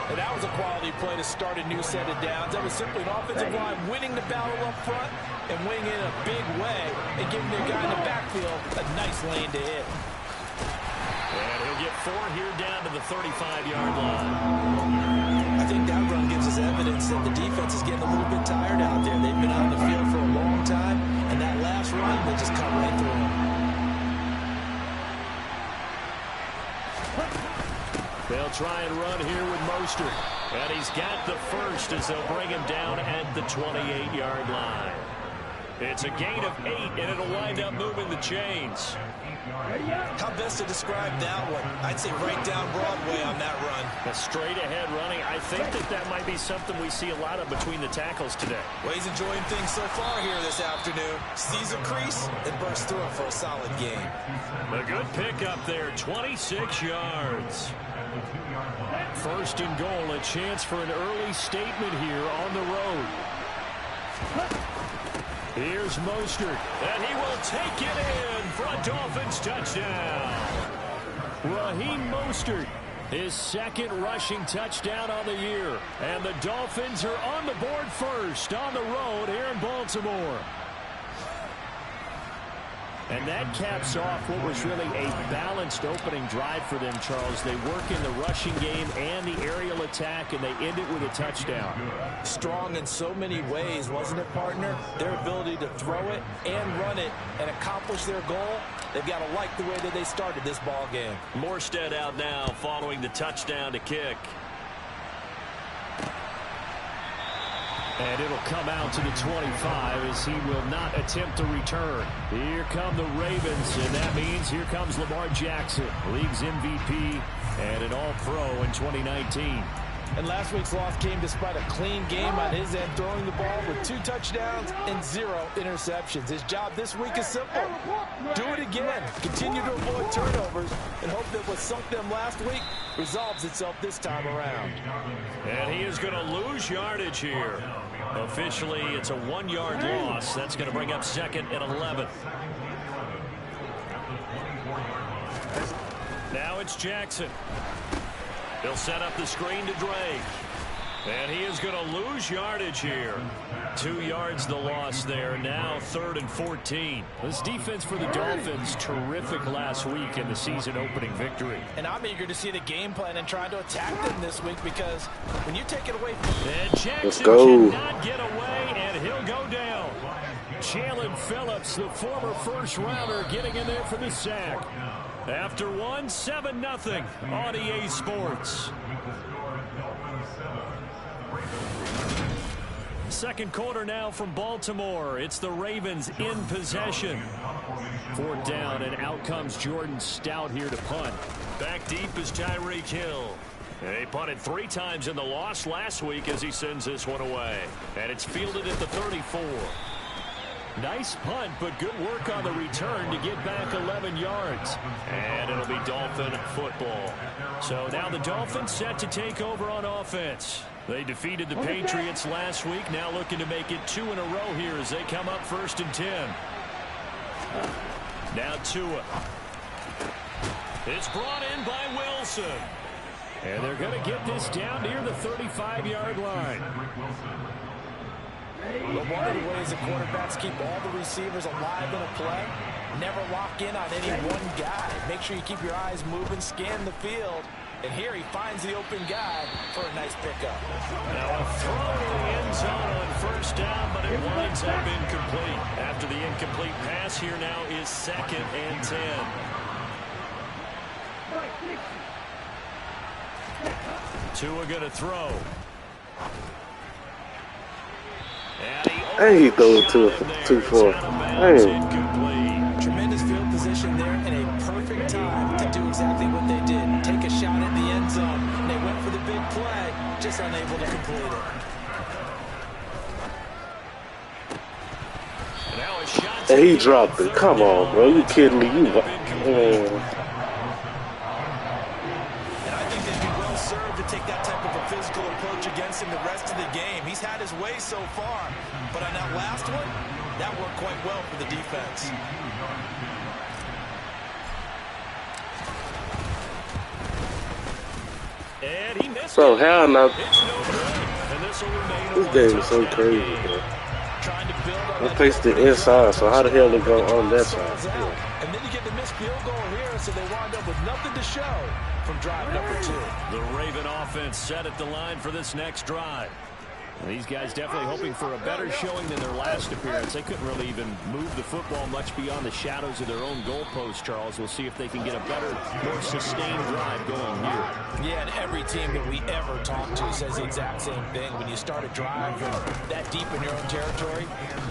And that was a quality play to start a new set of downs. That was simply an offensive line winning the battle up front and winning in a big way and giving their guy in the backfield a nice lane to hit. And he'll get 4 here down to the 35-yard line. I think that run gives us evidence that the defense is getting a little bit tired out there. They've been on the field for a long time, and that last run, they just cut right through them. They'll try and run here with Mostert. And he's got the first as they'll bring him down at the 28-yard line. It's a gain of 8, and it'll wind up moving the chains. How best to describe that one? I'd say right down Broadway on that run. A straight-ahead running. I think that might be something we see a lot of between the tackles today. Well, he's enjoying things so far here this afternoon. Sees a crease and bursts through it for a solid game. A good pickup there, 26 yards. 1st and goal, a chance for an early statement here on the road. Here's Mostert, and he will take it in for a Dolphins touchdown. Raheem Mostert, his 2nd rushing touchdown on the year. And the Dolphins are on the board first on the road here in Baltimore. And that caps off what was really a balanced opening drive for them, Charles. They work in the rushing game and the aerial attack, and they end it with a touchdown. Strong in so many ways, wasn't it, partner? Their ability to throw it and run it and accomplish their goal, they've got to like the way that they started this ball game. Morstead out now following the touchdown to kick. And it'll come out to the 25 as he will not attempt to return. Here come the Ravens, and that means here comes Lamar Jackson, league's MVP and an All-Pro in 2019. And last week's loss came despite a clean game on his end, throwing the ball with 2 touchdowns and 0 interceptions. His job this week is simple. Do it again. Continue to avoid turnovers and hope that what sunk them last week resolves itself this time around. And he is going to lose yardage here. Officially, it's a 1-yard loss. That's going to bring up 2nd and 11. Now it's Jackson. He'll set up the screen to Drake. And he is going to lose yardage here. 2 yards the loss there. Now 3rd and 14. This defense for the Dolphins, terrific last week in the season-opening victory. And I'm eager to see the game plan and try to attack them this week, because when you take it away from... And Jackson cannot get away, and he'll go down. Jalen Phillips, the former first-rounder, getting in there for the sack. After 7-0 on EA Sports. Second quarter now from Baltimore. It's the Ravens in possession. 4th down, and out comes Jordan Stout here to punt. Back deep is Tyreek Hill. And he punted 3 times in the loss last week as he sends this one away. And it's fielded at the 34. Nice punt, but good work on the return to get back 11 yards. And it'll be Dolphin football. So now the Dolphins set to take over on offense. They defeated the Patriots last week, now looking to make it 2 in a row here as they come up 1st and 10. Now Tua. It's brought in by Wilson. And they're going to get this down near the 35-yard line. But one of the ways the quarterbacks keep all the receivers alive in a play, never lock in on any one guy. Make sure you keep your eyes moving, scan the field. And here he finds the open guy for a nice pickup. Now a throw to the end zone on 1st down, but it winds up incomplete. After the incomplete pass, here now is 2nd and 10. Tua going to throw. And he threw it too far. Tremendous field position there and a perfect time to do exactly what they did. Take a shot at the end zone. And they went for the big play, just unable to complete it. Now a shot And he dropped it. Come on, bro. You kidding me? And I think they'd be well served to take that type of a physical approach against him the rest of the game. He's had his way so far, but on that last one, that worked quite well for the defense. And he missed So it. hell no. It's no good. And this will remain This game is so crazy, bro. Trying to build on I faced the inside, so how the hell they go on that side? And then you get the missed field goal here, so they wind up with nothing to show from drive number 2. The Raven offense set at the line for this next drive. And these guys definitely hoping for a better showing than their last appearance. They couldn't really even move the football much beyond the shadows of their own goalpost, Charles. We'll see if they can get a better, more sustained drive going here. Yeah, and every team that we ever talk to says the exact same thing. When you start a drive that deep in your own territory,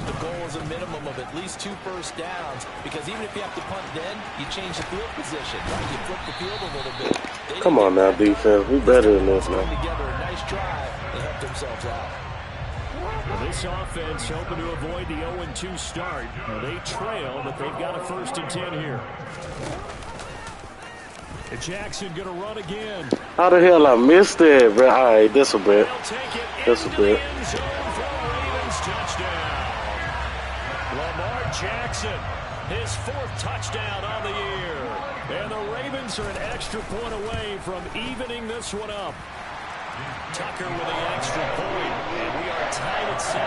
the goal is a minimum of at least 2 first downs, because even if you have to punt then, you change the field position, right? You flip the field a little bit. Come on now, defense. We better than this now. Together a nice drive and help themselves out. Well, this offense hoping to avoid the 0-2 start. Well, they trail, but they've got a 1st and 10 here. And Jackson going to run again. How the hell I missed that, bro? All right, this a bit. This a bit. Lamar Jackson, his 4th touchdown on the year. And the Ravens are an extra point away from evening this one up. Tucker with the extra point, and we are tied at 7.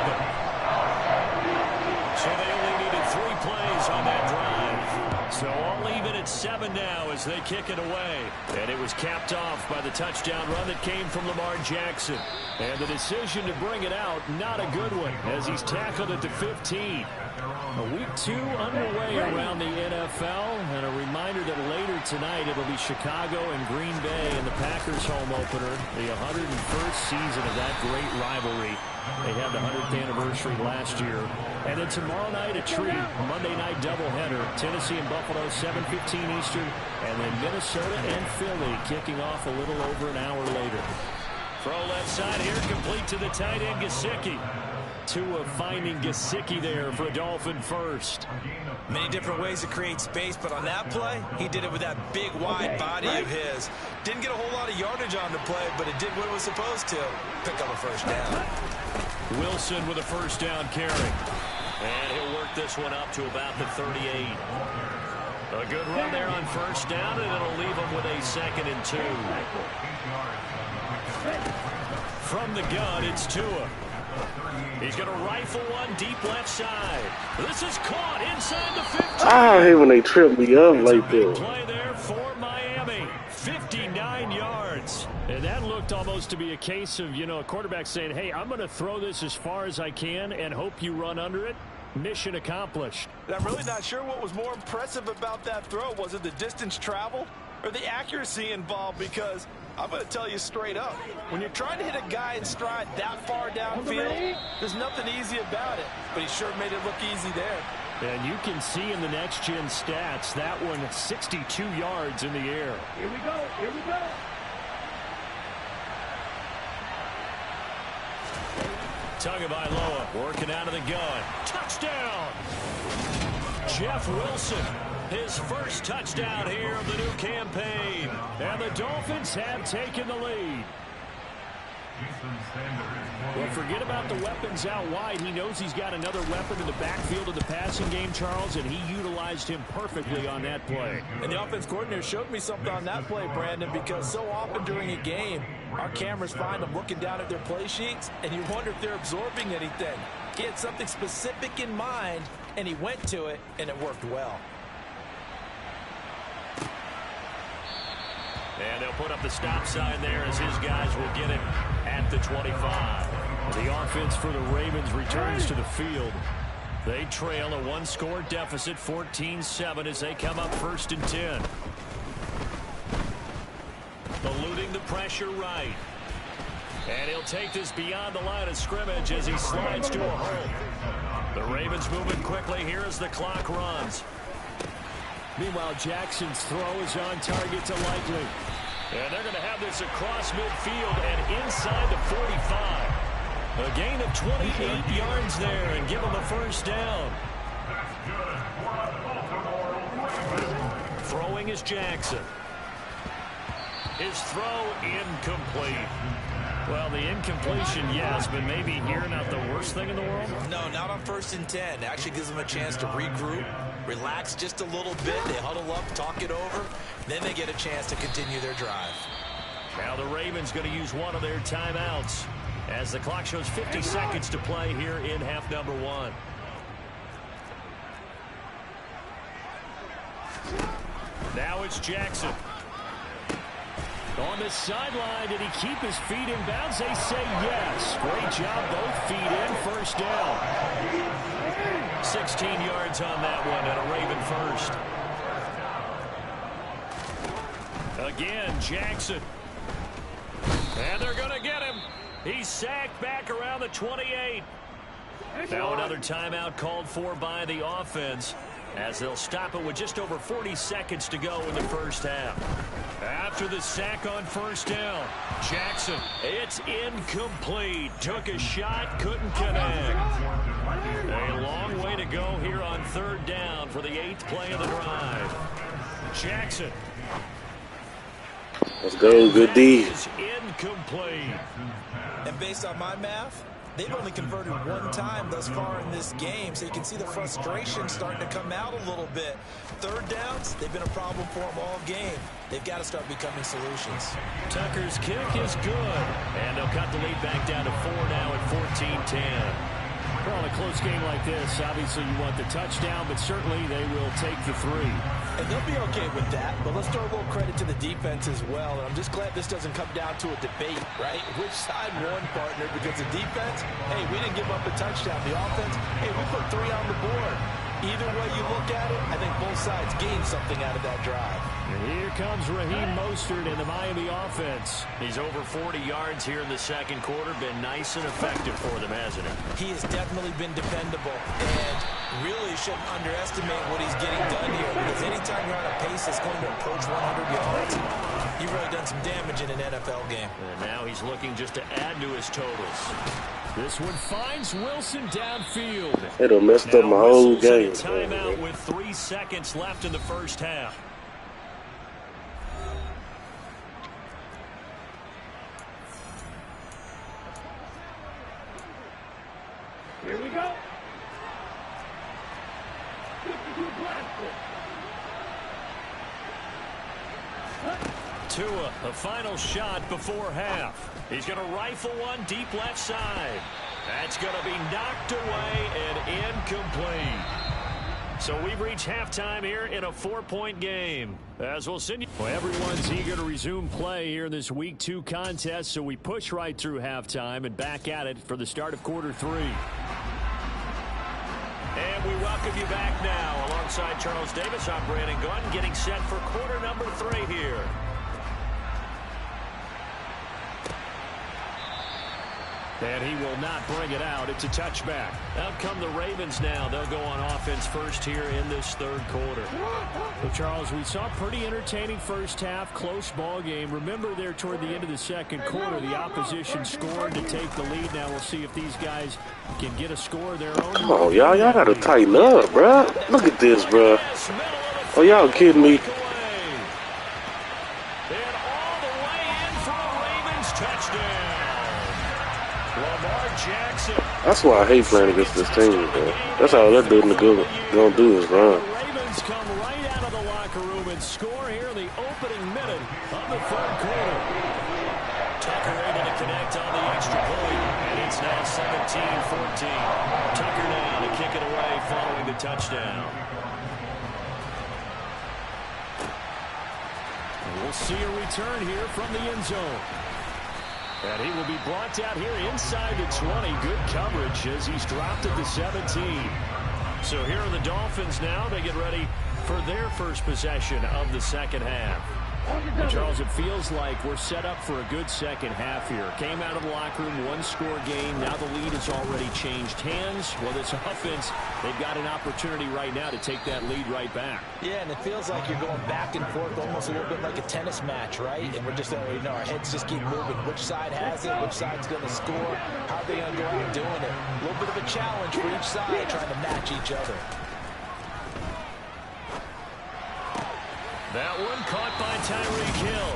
So they only needed 3 plays on that drive. So all even at 7 now as they kick it away. And it was capped off by the touchdown run that came from Lamar Jackson. And the decision to bring it out, not a good one, as he's tackled at the 15. Week 2 underway around the NFL, and a reminder that later tonight it'll be Chicago and Green Bay in the Packers home opener, the 101st season of that great rivalry. They had the 100th anniversary last year. And then tomorrow night a treat, Monday night doubleheader, Tennessee and Buffalo 7:15 Eastern, and then Minnesota and Philly kicking off a little over an hour later. Throw left side here, complete to the tight end Gesicki. Tua finding Gesicki there for a Dolphin first. Many different ways to create space, but on that play, he did it with that big, wide body of his. Didn't get a whole lot of yardage on the play, but it did what it was supposed to. Pick up a first down. Wilson with a first down carry. And he'll work this one up to about the 38. A good run there on first down, and it'll leave him with a 2nd and 2. From the gun, it's Tua. He's going to rifle one deep left side. This is caught inside the 15. I hate when they trip me up like Big this. play there for Miami. 59 yards. And that looked almost to be a case of, a quarterback saying, hey, I'm going to throw this as far as I can and hope you run under it. Mission accomplished. I'm really not sure what was more impressive about that throw. Was it the distance traveled or the accuracy involved? Because I'm going to tell you straight up, when you're trying to hit a guy in stride that far downfield, there's nothing easy about it. But he sure made it look easy there. And you can see in the next-gen stats, that one 62 yards in the air. Here we go. Here we go. Tagovailoa working out of the gun. Touchdown! Jeff Wilson, his first touchdown here of the new campaign. And the Dolphins have taken the lead. Well, forget about the weapons out wide. He knows he's got another weapon in the backfield of the passing game, Charles, and he utilized him perfectly on that play. And the offense coordinator showed me something on that play, Brandon, because so often during a game, our cameras find them looking down at their play sheets, and you wonder if they're absorbing anything. He had something specific in mind, and he went to it, and it worked well. And they'll put up the stop sign there as his guys will get him at the 25. The offense for the Ravens returns to the field. They trail a one-score deficit, 14-7, as they come up 1st and 10. Eluding the pressure right. And he'll take this beyond the line of scrimmage as he slides to a hole. The Ravens moving quickly here as the clock runs. Meanwhile, Jackson's throw is on target to Likely. And they're going to have this across midfield and inside the 45. A gain of 28 yards there and give them a first down. Throwing is Jackson. His throw incomplete. Well, the incompletion, yes, but maybe here not the worst thing in the world? No, not on 1st and 10. It actually gives them a chance to regroup, relax just a little bit. They huddle up, talk it over. Then they get a chance to continue their drive. Now the Ravens going to use one of their timeouts as the clock shows 50 seconds to play here in half number 1. Now it's Jackson. On the sideline, did he keep his feet in bounds? They say yes. Great job, both feet in, first down. 16 yards on that one and a Raven first. Again, Jackson. And they're going to get him. He's sacked back around the 28. Now another timeout called for by the offense as they'll stop it with just over 40 seconds to go in the first half. After the sack on first down, Jackson, it's incomplete. Took a shot, couldn't connect. A long way to go here on 3rd down for the 8th play of the drive. Jackson. Let's go, good D. Is incomplete. And based on my math, they've only converted one time thus far in this game, so you can see the frustration starting to come out a little bit. 3rd downs, they've been a problem for them all game. They've got to start becoming solutions. Tucker's kick is good, and they'll cut the lead back down to 4 now at 14-10. Well, in a close game like this, obviously you want the touchdown, but certainly they will take the 3. And they'll be okay with that, but let's throw a little credit to the defense as well. And I'm just glad this doesn't come down to a debate, right? Which side won, partner? Because the defense, hey, we didn't give up a touchdown. The offense, hey, we put 3 on the board. Either way you look at it, I think both sides gained something out of that drive. And here comes Raheem Mostert in the Miami offense. He's over 40 yards here in the second quarter. Been nice and effective for them, hasn't he? He has definitely been dependable and really shouldn't underestimate what he's getting done here, because anytime you're on a pace that's going to approach 100 yards, you've really done some damage in an NFL game. And now he's looking just to add to his totals. This one finds Wilson downfield. It done messed up my whole game. Timeout with 3 seconds left in the first half. Here we go. Tua, a final shot before half. He's going to rifle one deep left side. That's going to be knocked away and incomplete. So we've reached halftime here in a 4-point game. As we'll send you. Well, everyone's eager to resume play here in this Week 2 contest, so we push right through halftime and back at it for the start of quarter 3. And we welcome you back now. Alongside Charles Davis, I'm Brandon Gunn, getting set for quarter number 3 here. And he will not bring it out. It's a touchback. Out come the Ravens now. They'll go on offense first here in this third quarter. Well, Charles, we saw a pretty entertaining first half, close ball game. Remember there toward the end of the second quarter, the opposition scored to take the lead. Now we'll see if these guys can get a score of their own. Come on, y'all. Y'all got to tighten up, bruh. Look at this, bruh. Oh, y'all kidding me? And all the way in for a Ravens touchdown. Lamar Jackson. That's why I hate playing against this team, bro. That's all they're doing gonna do is run. The Ravens come right out of the locker room and score here in the opening minute of the third quarter. Tucker able to connect on the extra point, and it's now 17-14. Tucker now to kick it away following the touchdown. And we'll see a return here from the end zone. And he will be brought down here inside the 20. Good coverage as he's dropped at the 17. So here are the Dolphins now. They get ready for their first possession of the second half. And Charles, it feels like we're set up for a good second half here. Came out of the locker room, one-score game. Now the lead has already changed hands. Well, this offense, they've got an opportunity right now to take that lead right back. Yeah, and it feels like you're going back and forth almost a little bit like a tennis match, right? And we're just, our heads just keep moving. Which side has it? Which side's going to score? How are they going to go out doing it? A little bit of a challenge for each side trying to match each other. That one caught by Tyreek Hill.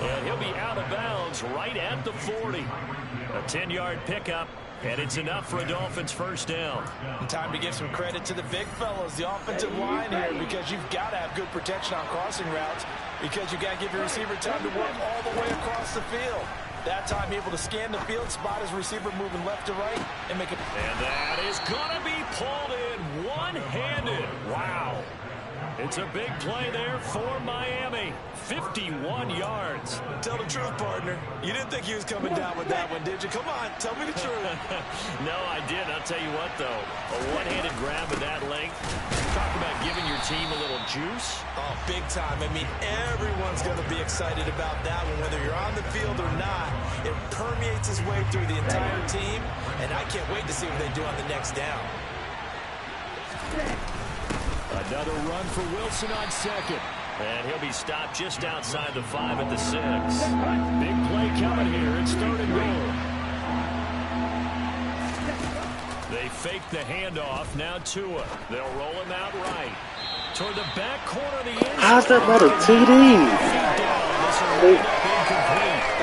And he'll be out of bounds right at the 40. A 10-yard pickup, and it's enough for a Dolphins first down. And time to give some credit to the big fellas, the offensive line here, because you've got to have good protection on crossing routes, because you've got to give your receiver time to work all the way across the field. That time able to scan the field, spot his receiver moving left to right, and make it. And that is going to be pulled in one-handed. Wow. It's a big play there for Miami. 51 yards. Tell the truth, partner. You didn't think he was coming down with that one, did you? Come on, tell me the truth. No, I didn't. I'll tell you what, though. A one-handed grab of that length. Talk about giving your team a little juice. Oh, big time. I mean, everyone's going to be excited about that one, whether you're on the field or not. It permeates its way through the entire team, and I can't wait to see what they do on the next down. Another run for Wilson on second. And he'll be stopped just outside the 5 at the 6. Big play coming here. It's 3rd and goal. They fake the handoff. Now Tua. They'll roll him out right. Toward the back corner of the end zone. How's that not a TD? The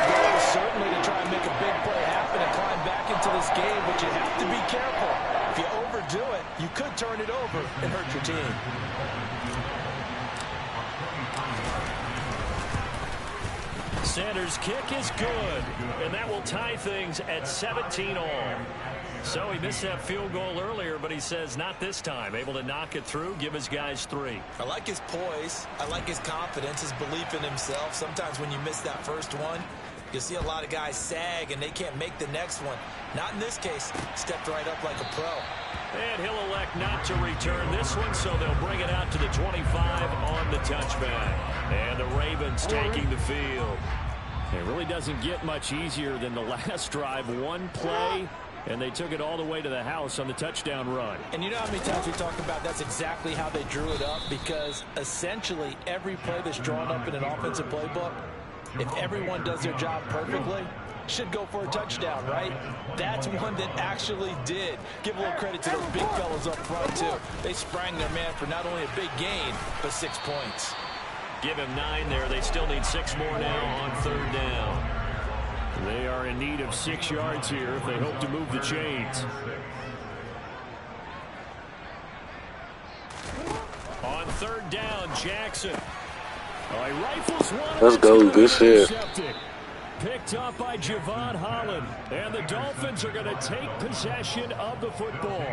goal is certainly to try and make a big play happen and climb back into this game, but you have to be careful. If you overdo it, you could turn it over and hurt your team. Sanders' kick is good, and that will tie things at 17 all. So he missed that field goal earlier, but he says not this time. Able to knock it through, give his guys 3. I like his poise. I like his confidence, his belief in himself. Sometimes when you miss that first one, you see a lot of guys sag and they can't make the next one. Not in this case. Stepped right up like a pro. And he'll elect not to return this one, so they'll bring it out to the 25 on the touchback. And the Ravens taking the field. It really doesn't get much easier than the last drive. One play, and they took it all the way to the house on the touchdown run. And you know how many times we talk about that's exactly how they drew it up? Because essentially every play that's drawn up in an offensive playbook, if everyone does their job perfectly, should go for a touchdown, right? That's one that actually did. Give a little credit to those big fellas up front, too. They sprang their man for not only a big gain, but 6 points. Give him 9 there. They still need 6 more now on 3rd down. They are in need of 6 yards here if they hope to move the chains. On 3rd down, Jackson. Oh, he rifles one. Let's go. Good shit. Picked up by Javon Holland. And the Dolphins are going to take possession of the football.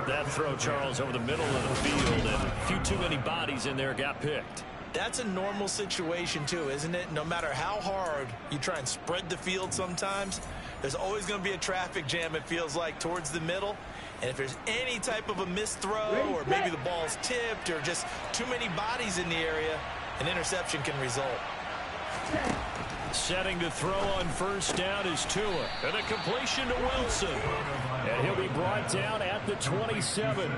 That throw, Charles, over the middle of the field, and a few too many bodies in there got picked. That's a normal situation, too, isn't it? No matter how hard you try and spread the field sometimes, there's always going to be a traffic jam, it feels like, towards the middle. And if there's any type of a missed throw or maybe the ball's tipped or just too many bodies in the area, an interception can result. Setting to throw on 1st down is Tua. And a completion to Wilson. And he'll be brought down at the 27.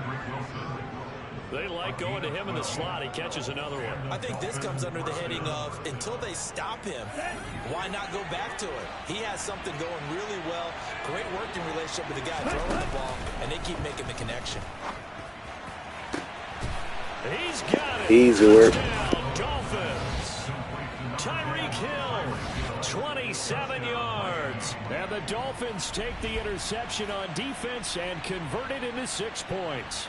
They like going to him in the slot. He catches another one. I think this comes under the heading of until they stop him, why not go back to it? He has something going really well. Great working relationship with the guy throwing the ball, and they keep making the connection. He's got it. Easy work. Dolphins. Tyreek Hill, 27 yards. And the Dolphins take the interception on defense and convert it into 6 points.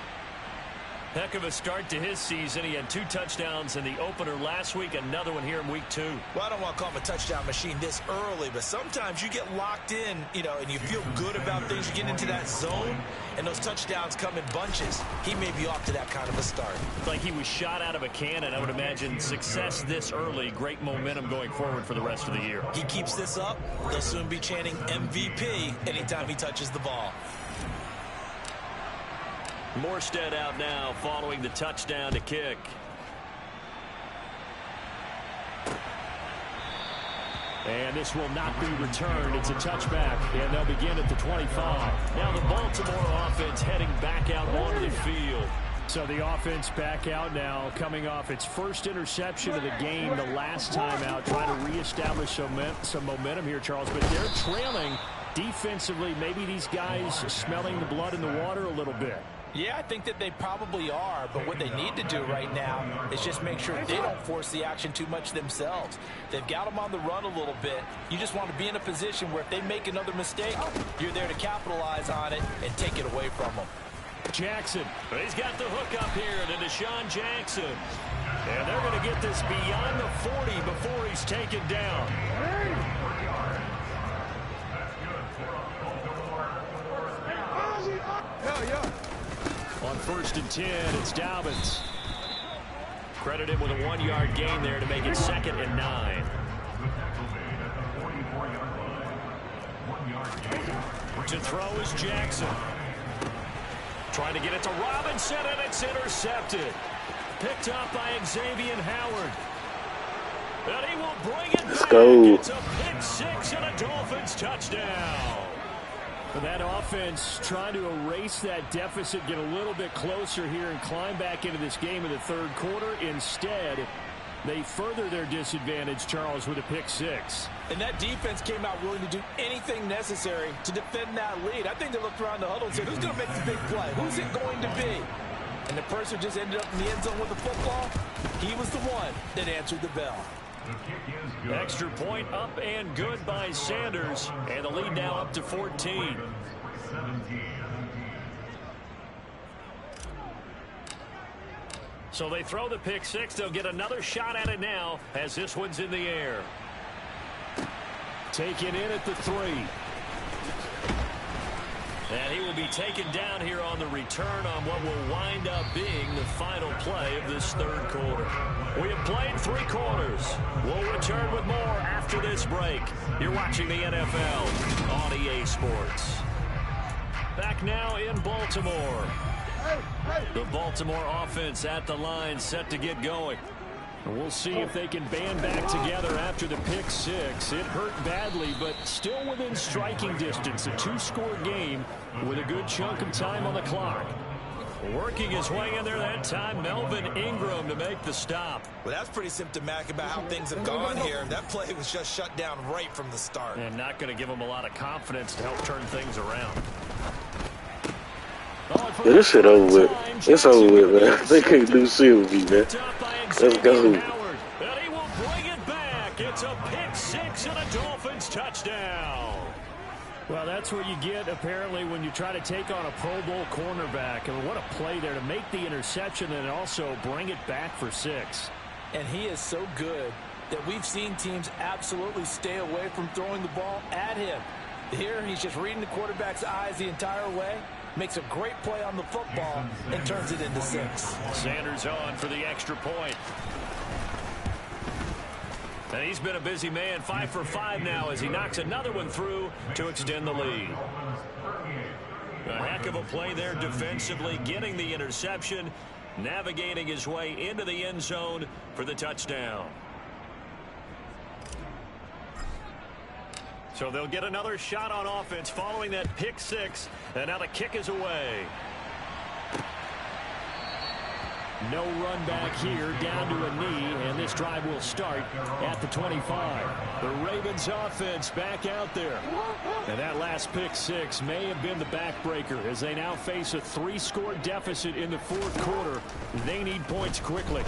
Heck of a start to his season. He had 2 touchdowns in the opener last week, another one here in week 2. Well, I don't want to call him a touchdown machine this early, but sometimes you get locked in, and you feel good about things. You get into that zone, and those touchdowns come in bunches. He may be off to that kind of a start. It's like he was shot out of a cannon. I would imagine success this early, great momentum going forward for the rest of the year. He keeps this up, they'll soon be chanting MVP anytime he touches the ball. Morstead out now following the touchdown to kick. And this will not be returned. It's a touchback, and they'll begin at the 25. Now the Baltimore offense heading back out onto the field. So the offense back out now, coming off its first interception of the game the last time out, trying to reestablish some momentum here, Charles. But they're trailing defensively. Maybe these guys smelling the blood in the water a little bit. Yeah, I think that they probably are, but what they need to do right now is just make sure they don't force the action too much themselves. They've got them on the run a little bit. You just want to be in a position where if they make another mistake, you're there to capitalize on it and take it away from them. Jackson, he's got the hook up here to Deshaun Jackson. And they're going to get this beyond the 40 before he's taken down. On 1st and 10, it's Dobbins. Credit him with a 1-yard gain there to make it 2nd and 9. To throw is Jackson. Trying to get it to Robinson, and it's intercepted. Picked up by Xavier Howard. And he will bring it back. Go. It's a pick 6 and a Dolphins touchdown. And that offense trying to erase that deficit, get a little bit closer here and climb back into this game in the 3rd quarter. Instead, they further their disadvantage, Charles, with a pick 6. And that defense came out willing to do anything necessary to defend that lead. I think they looked around the huddle and said, who's going to make the big play? Who's it going to be? And the person just ended up in the end zone with the football. He was the one that answered the bell. Extra point up and good by Sanders. And the lead now up to 14. So they throw the pick 6. They'll get another shot at it now as this one's in the air. taken in at the 3. And he will be taken down here on the return on what will wind up being the final play of this third quarter. We have played 3 quarters. We'll return with more after this break. You're watching the NFL on EA Sports. Back now in Baltimore. The Baltimore offense at the line, set to get going. And we'll see if they can band back together after the pick 6. It hurt badly, but still within striking distance. A 2-score game with a good chunk of time on the clock. Working his way in there that time, Melvin Ingram to make the stop. Well, that's pretty symptomatic about how things have gone here. That play was just shut down right from the start. And not going to give him a lot of confidence to help turn things around. Yeah, this shit over with. It's over with, man. They can't do shit with me, man. Let's go. And he will bring it back. It's a pick 6 and a Dolphins touchdown. Well, that's what you get, apparently, when you try to take on a Pro Bowl cornerback. I mean, what a play there to make the interception and also bring it back for 6. And he is so good that we've seen teams absolutely stay away from throwing the ball at him. Here, he's just reading the quarterback's eyes the entire way, makes a great play on the football, and turns it into 6. Sanders on for the extra point. And he's been a busy man, 5 for 5 now as he knocks another one through to extend the lead. A heck of a play there defensively, getting the interception, navigating his way into the end zone for the touchdown. So they'll get another shot on offense following that pick 6, and now the kick is away. No run back here, down to a knee, and this drive will start at the 25. The Ravens offense back out there. And that last pick 6 may have been the backbreaker as they now face a 3-score deficit in the 4th quarter. They need points quickly.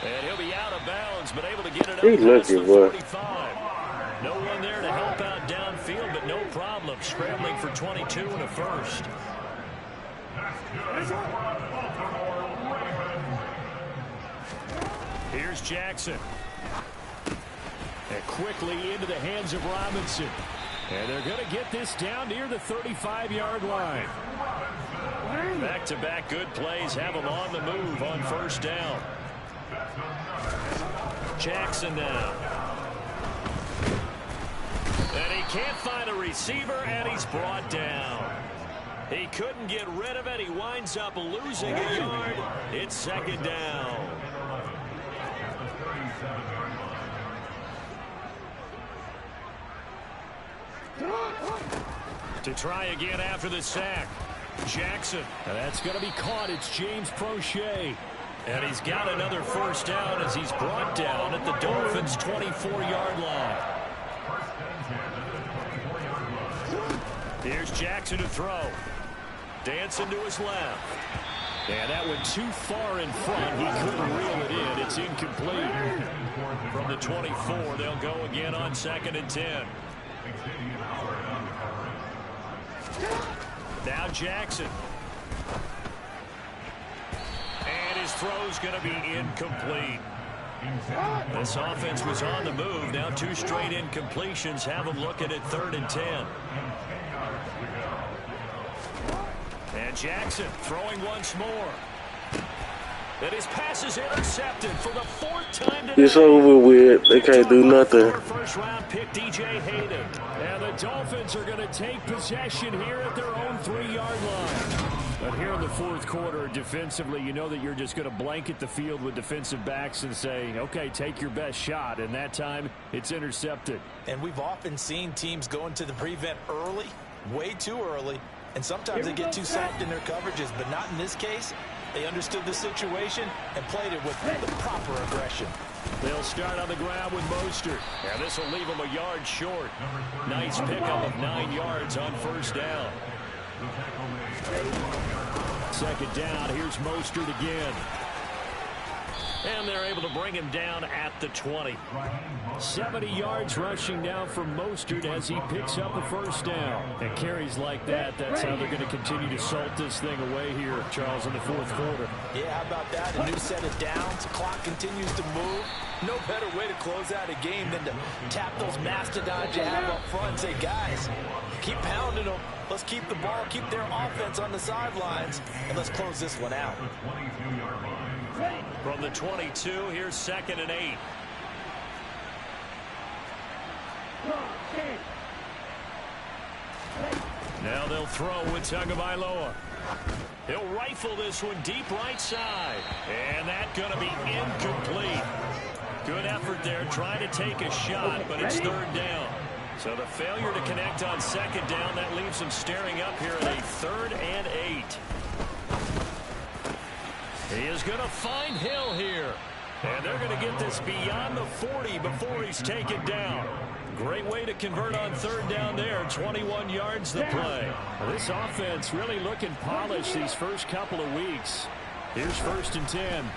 And he'll be out of bounds, but able to get it up past the 45. No one there to help out downfield, but no problem. Scrambling for 22 and a first. Here's Jackson. And quickly into the hands of Robinson. And they're going to get this down near the 35-yard line. Back-to-back good plays have them on the move on first down. Jackson now. And he can't find a receiver, and he's brought down. He couldn't get rid of it. He winds up losing a yard. It's 2nd down. To try again after the sack. Jackson. And that's going to be caught. It's James Prochet. And he's got another first down as he's brought down at the Dolphins' 24-yard line. Here's Jackson to throw. Dancing to his left. And that went too far in front. He couldn't reel it in. It's incomplete. From the 24, they'll go again on 2nd and 10. Now Jackson. And his throw's going to be incomplete. This offense was on the move. Now 2 straight incompletions have them looking at 3rd and 10. And Jackson throwing once more. And his pass is intercepted for the 4th time today. It's over with. They can't do nothing. First-round pick DJ Hayden. And the Dolphins are going to take possession here at their own 3-yard line. But here in the 4th quarter, defensively, you know that you're just going to blanket the field with defensive backs and say, okay, take your best shot. And that time, it's intercepted. And we've often seen teams go into the prevent early, way too early. And sometimes they get too soft in their coverages, but not in this case. They understood the situation and played it with the proper aggression. They'll start on the ground with Mostert. And this will leave them a yard short. Nice pickup of 9 yards on first down. 2nd down. Here's Mostert again. And they're able to bring him down at the 20. 70 yards rushing now from Mostert as he picks up a first down. And carries like that, that's how they're going to continue to salt this thing away here, Charles, in the fourth quarter. Yeah, how about that? A new set of downs. Clock continues to move. No better way to close out a game than to tap those mastodons you have up front and say, guys, keep pounding them. Let's keep the ball, keep their offense on the sidelines, and let's close this one out. From the 22, here's 2nd and 8. Now they'll throw with Tagovailoa. He'll rifle this one deep right side. And that's going to be incomplete. Good effort there, trying to take a shot, but it's 3rd down. So the failure to connect on 2nd down, that leaves him staring up here at a 3rd and 8. He is going to find Hill here. And they're going to get this beyond the 40 before he's taken down. Great way to convert on 3rd down there. 21 yards the play. Well, this offense really looking polished these first couple of weeks. Here's 1st and 10.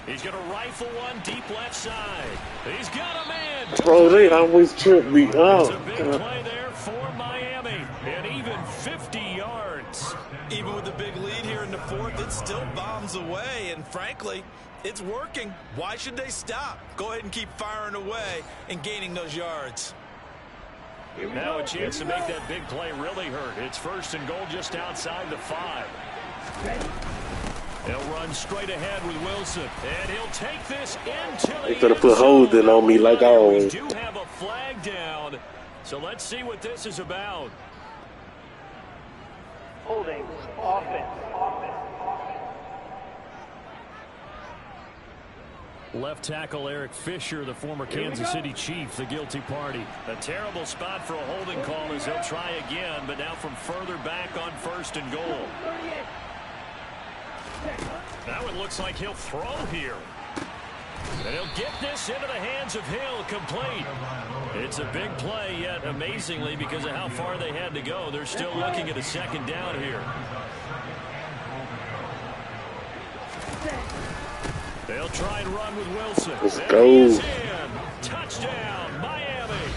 He's going to rifle one deep left side. He's got a man. Bro, they always trip me up. It's a big play there for Miami. And even 50 yards. Even with the big lead here in the 4th, it still bombs away. And frankly, it's working. Why should they stop? Go ahead and keep firing away and gaining those yards. Now a chance to make that big play really hurt. It's 1st and goal just outside the 5. He'll run straight ahead with Wilson. And he'll take this into the They could have put holding on me like I always. We do have a flag down. So let's see what this is about. Holding offense. Left tackle Eric Fisher, the former Kansas City Chief, the guilty party. A terrible spot for a holding call as he'll try again, but now from further back on 1st and goal. Now it looks like he'll throw here. And he'll get this into the hands of Hill, complete. It's a big play, yet amazingly, because of how far they had to go, they're still looking at a 2nd down here. They'll try and run with Wilson. Let's There go. he is in. Touchdown, Miami.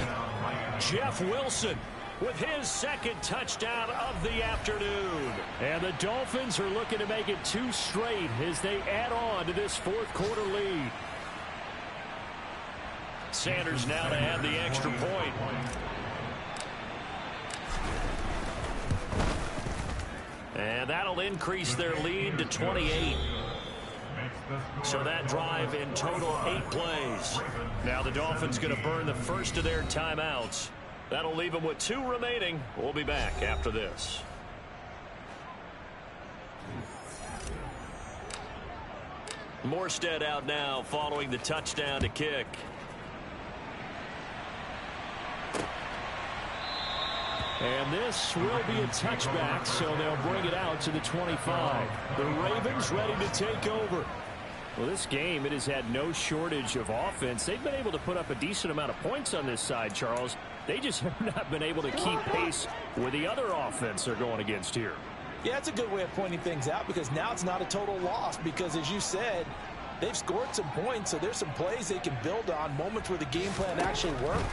Jeff Wilson with his 2nd touchdown of the afternoon. And the Dolphins are looking to make it 2 straight as they add on to this 4th quarter lead. Sanders now to add the extra point. And that'll increase their lead to 28. So that drive in total 8 plays. Now the Dolphins going to burn the first of their timeouts. That'll leave them with 2 remaining. We'll be back after this. Morstead out now following the touchdown to kick. And this will be a touchback, so they'll bring it out to the 25. The Ravens ready to take over. Well, this game, it has had no shortage of offense. They've been able to put up a decent amount of points on this side, Charles. They just have not been able to keep pace with the other offense they're going against here. Yeah, it's a good way of pointing things out because now it's not a total loss because, as you said, they've scored some points, so there's some plays they can build on, moments where the game plan actually worked.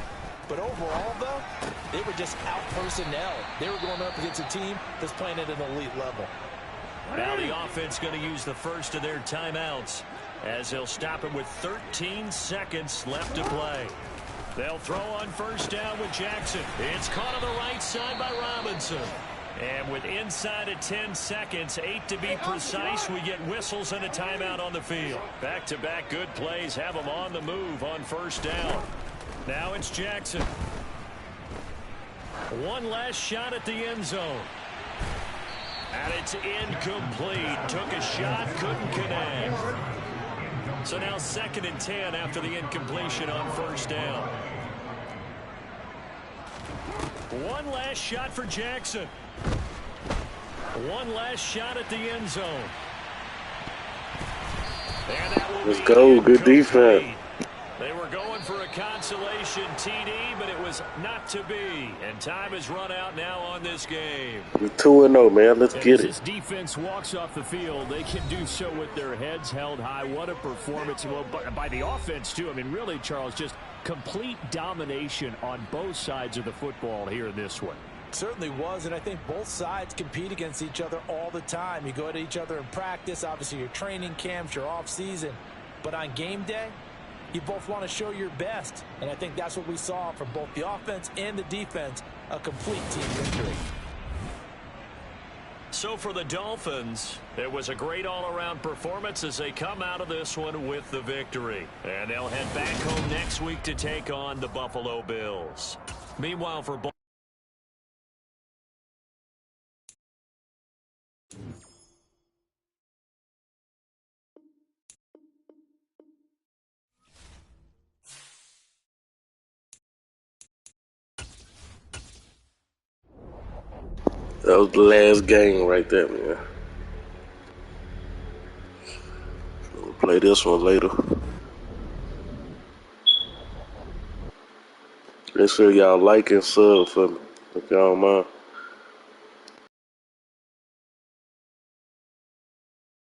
But overall, though, they were just out personnel. They were going up against a team that's playing at an elite level. Now the offense going to use the first of their timeouts as they'll stop it with 13 seconds left to play. They'll throw on 1st down with Jackson. It's caught on the right side by Robinson. And with inside of 10 seconds, 8 to be precise, we get whistles and a timeout on the field. Back-to-back good plays have them on the move on 1st down. Now it's Jackson. One last shot at the end zone. And it's incomplete. Took a shot, couldn't connect. So now 2nd and 10 after the incompletion on 1st down. One last shot for Jackson. One last shot at the end zone. Let's go. Good defense. They were going for a consolation TD, but it was not to be. And time has run out now on this game. We're 2-0, man. Let's get As it. this defense walks off the field, they can do so with their heads held high. What a performance. Well, by the offense, too. I mean, really, Charles, just complete domination on both sides of the football here in this one. Certainly was, and I think both sides compete against each other all the time. You go at each other in practice, obviously your training camps, your off season, but on game day, you both want to show your best, and I think that's what we saw from both the offense and the defense, a complete team victory. So for the Dolphins, it was a great all-around performance as they come out of this one with the victory. And they'll head back home next week to take on the Buffalo Bills. Meanwhile, for That was the last game right there, man. We'll play this one later. Make sure y'all like and sub for me, if y'all don't mind.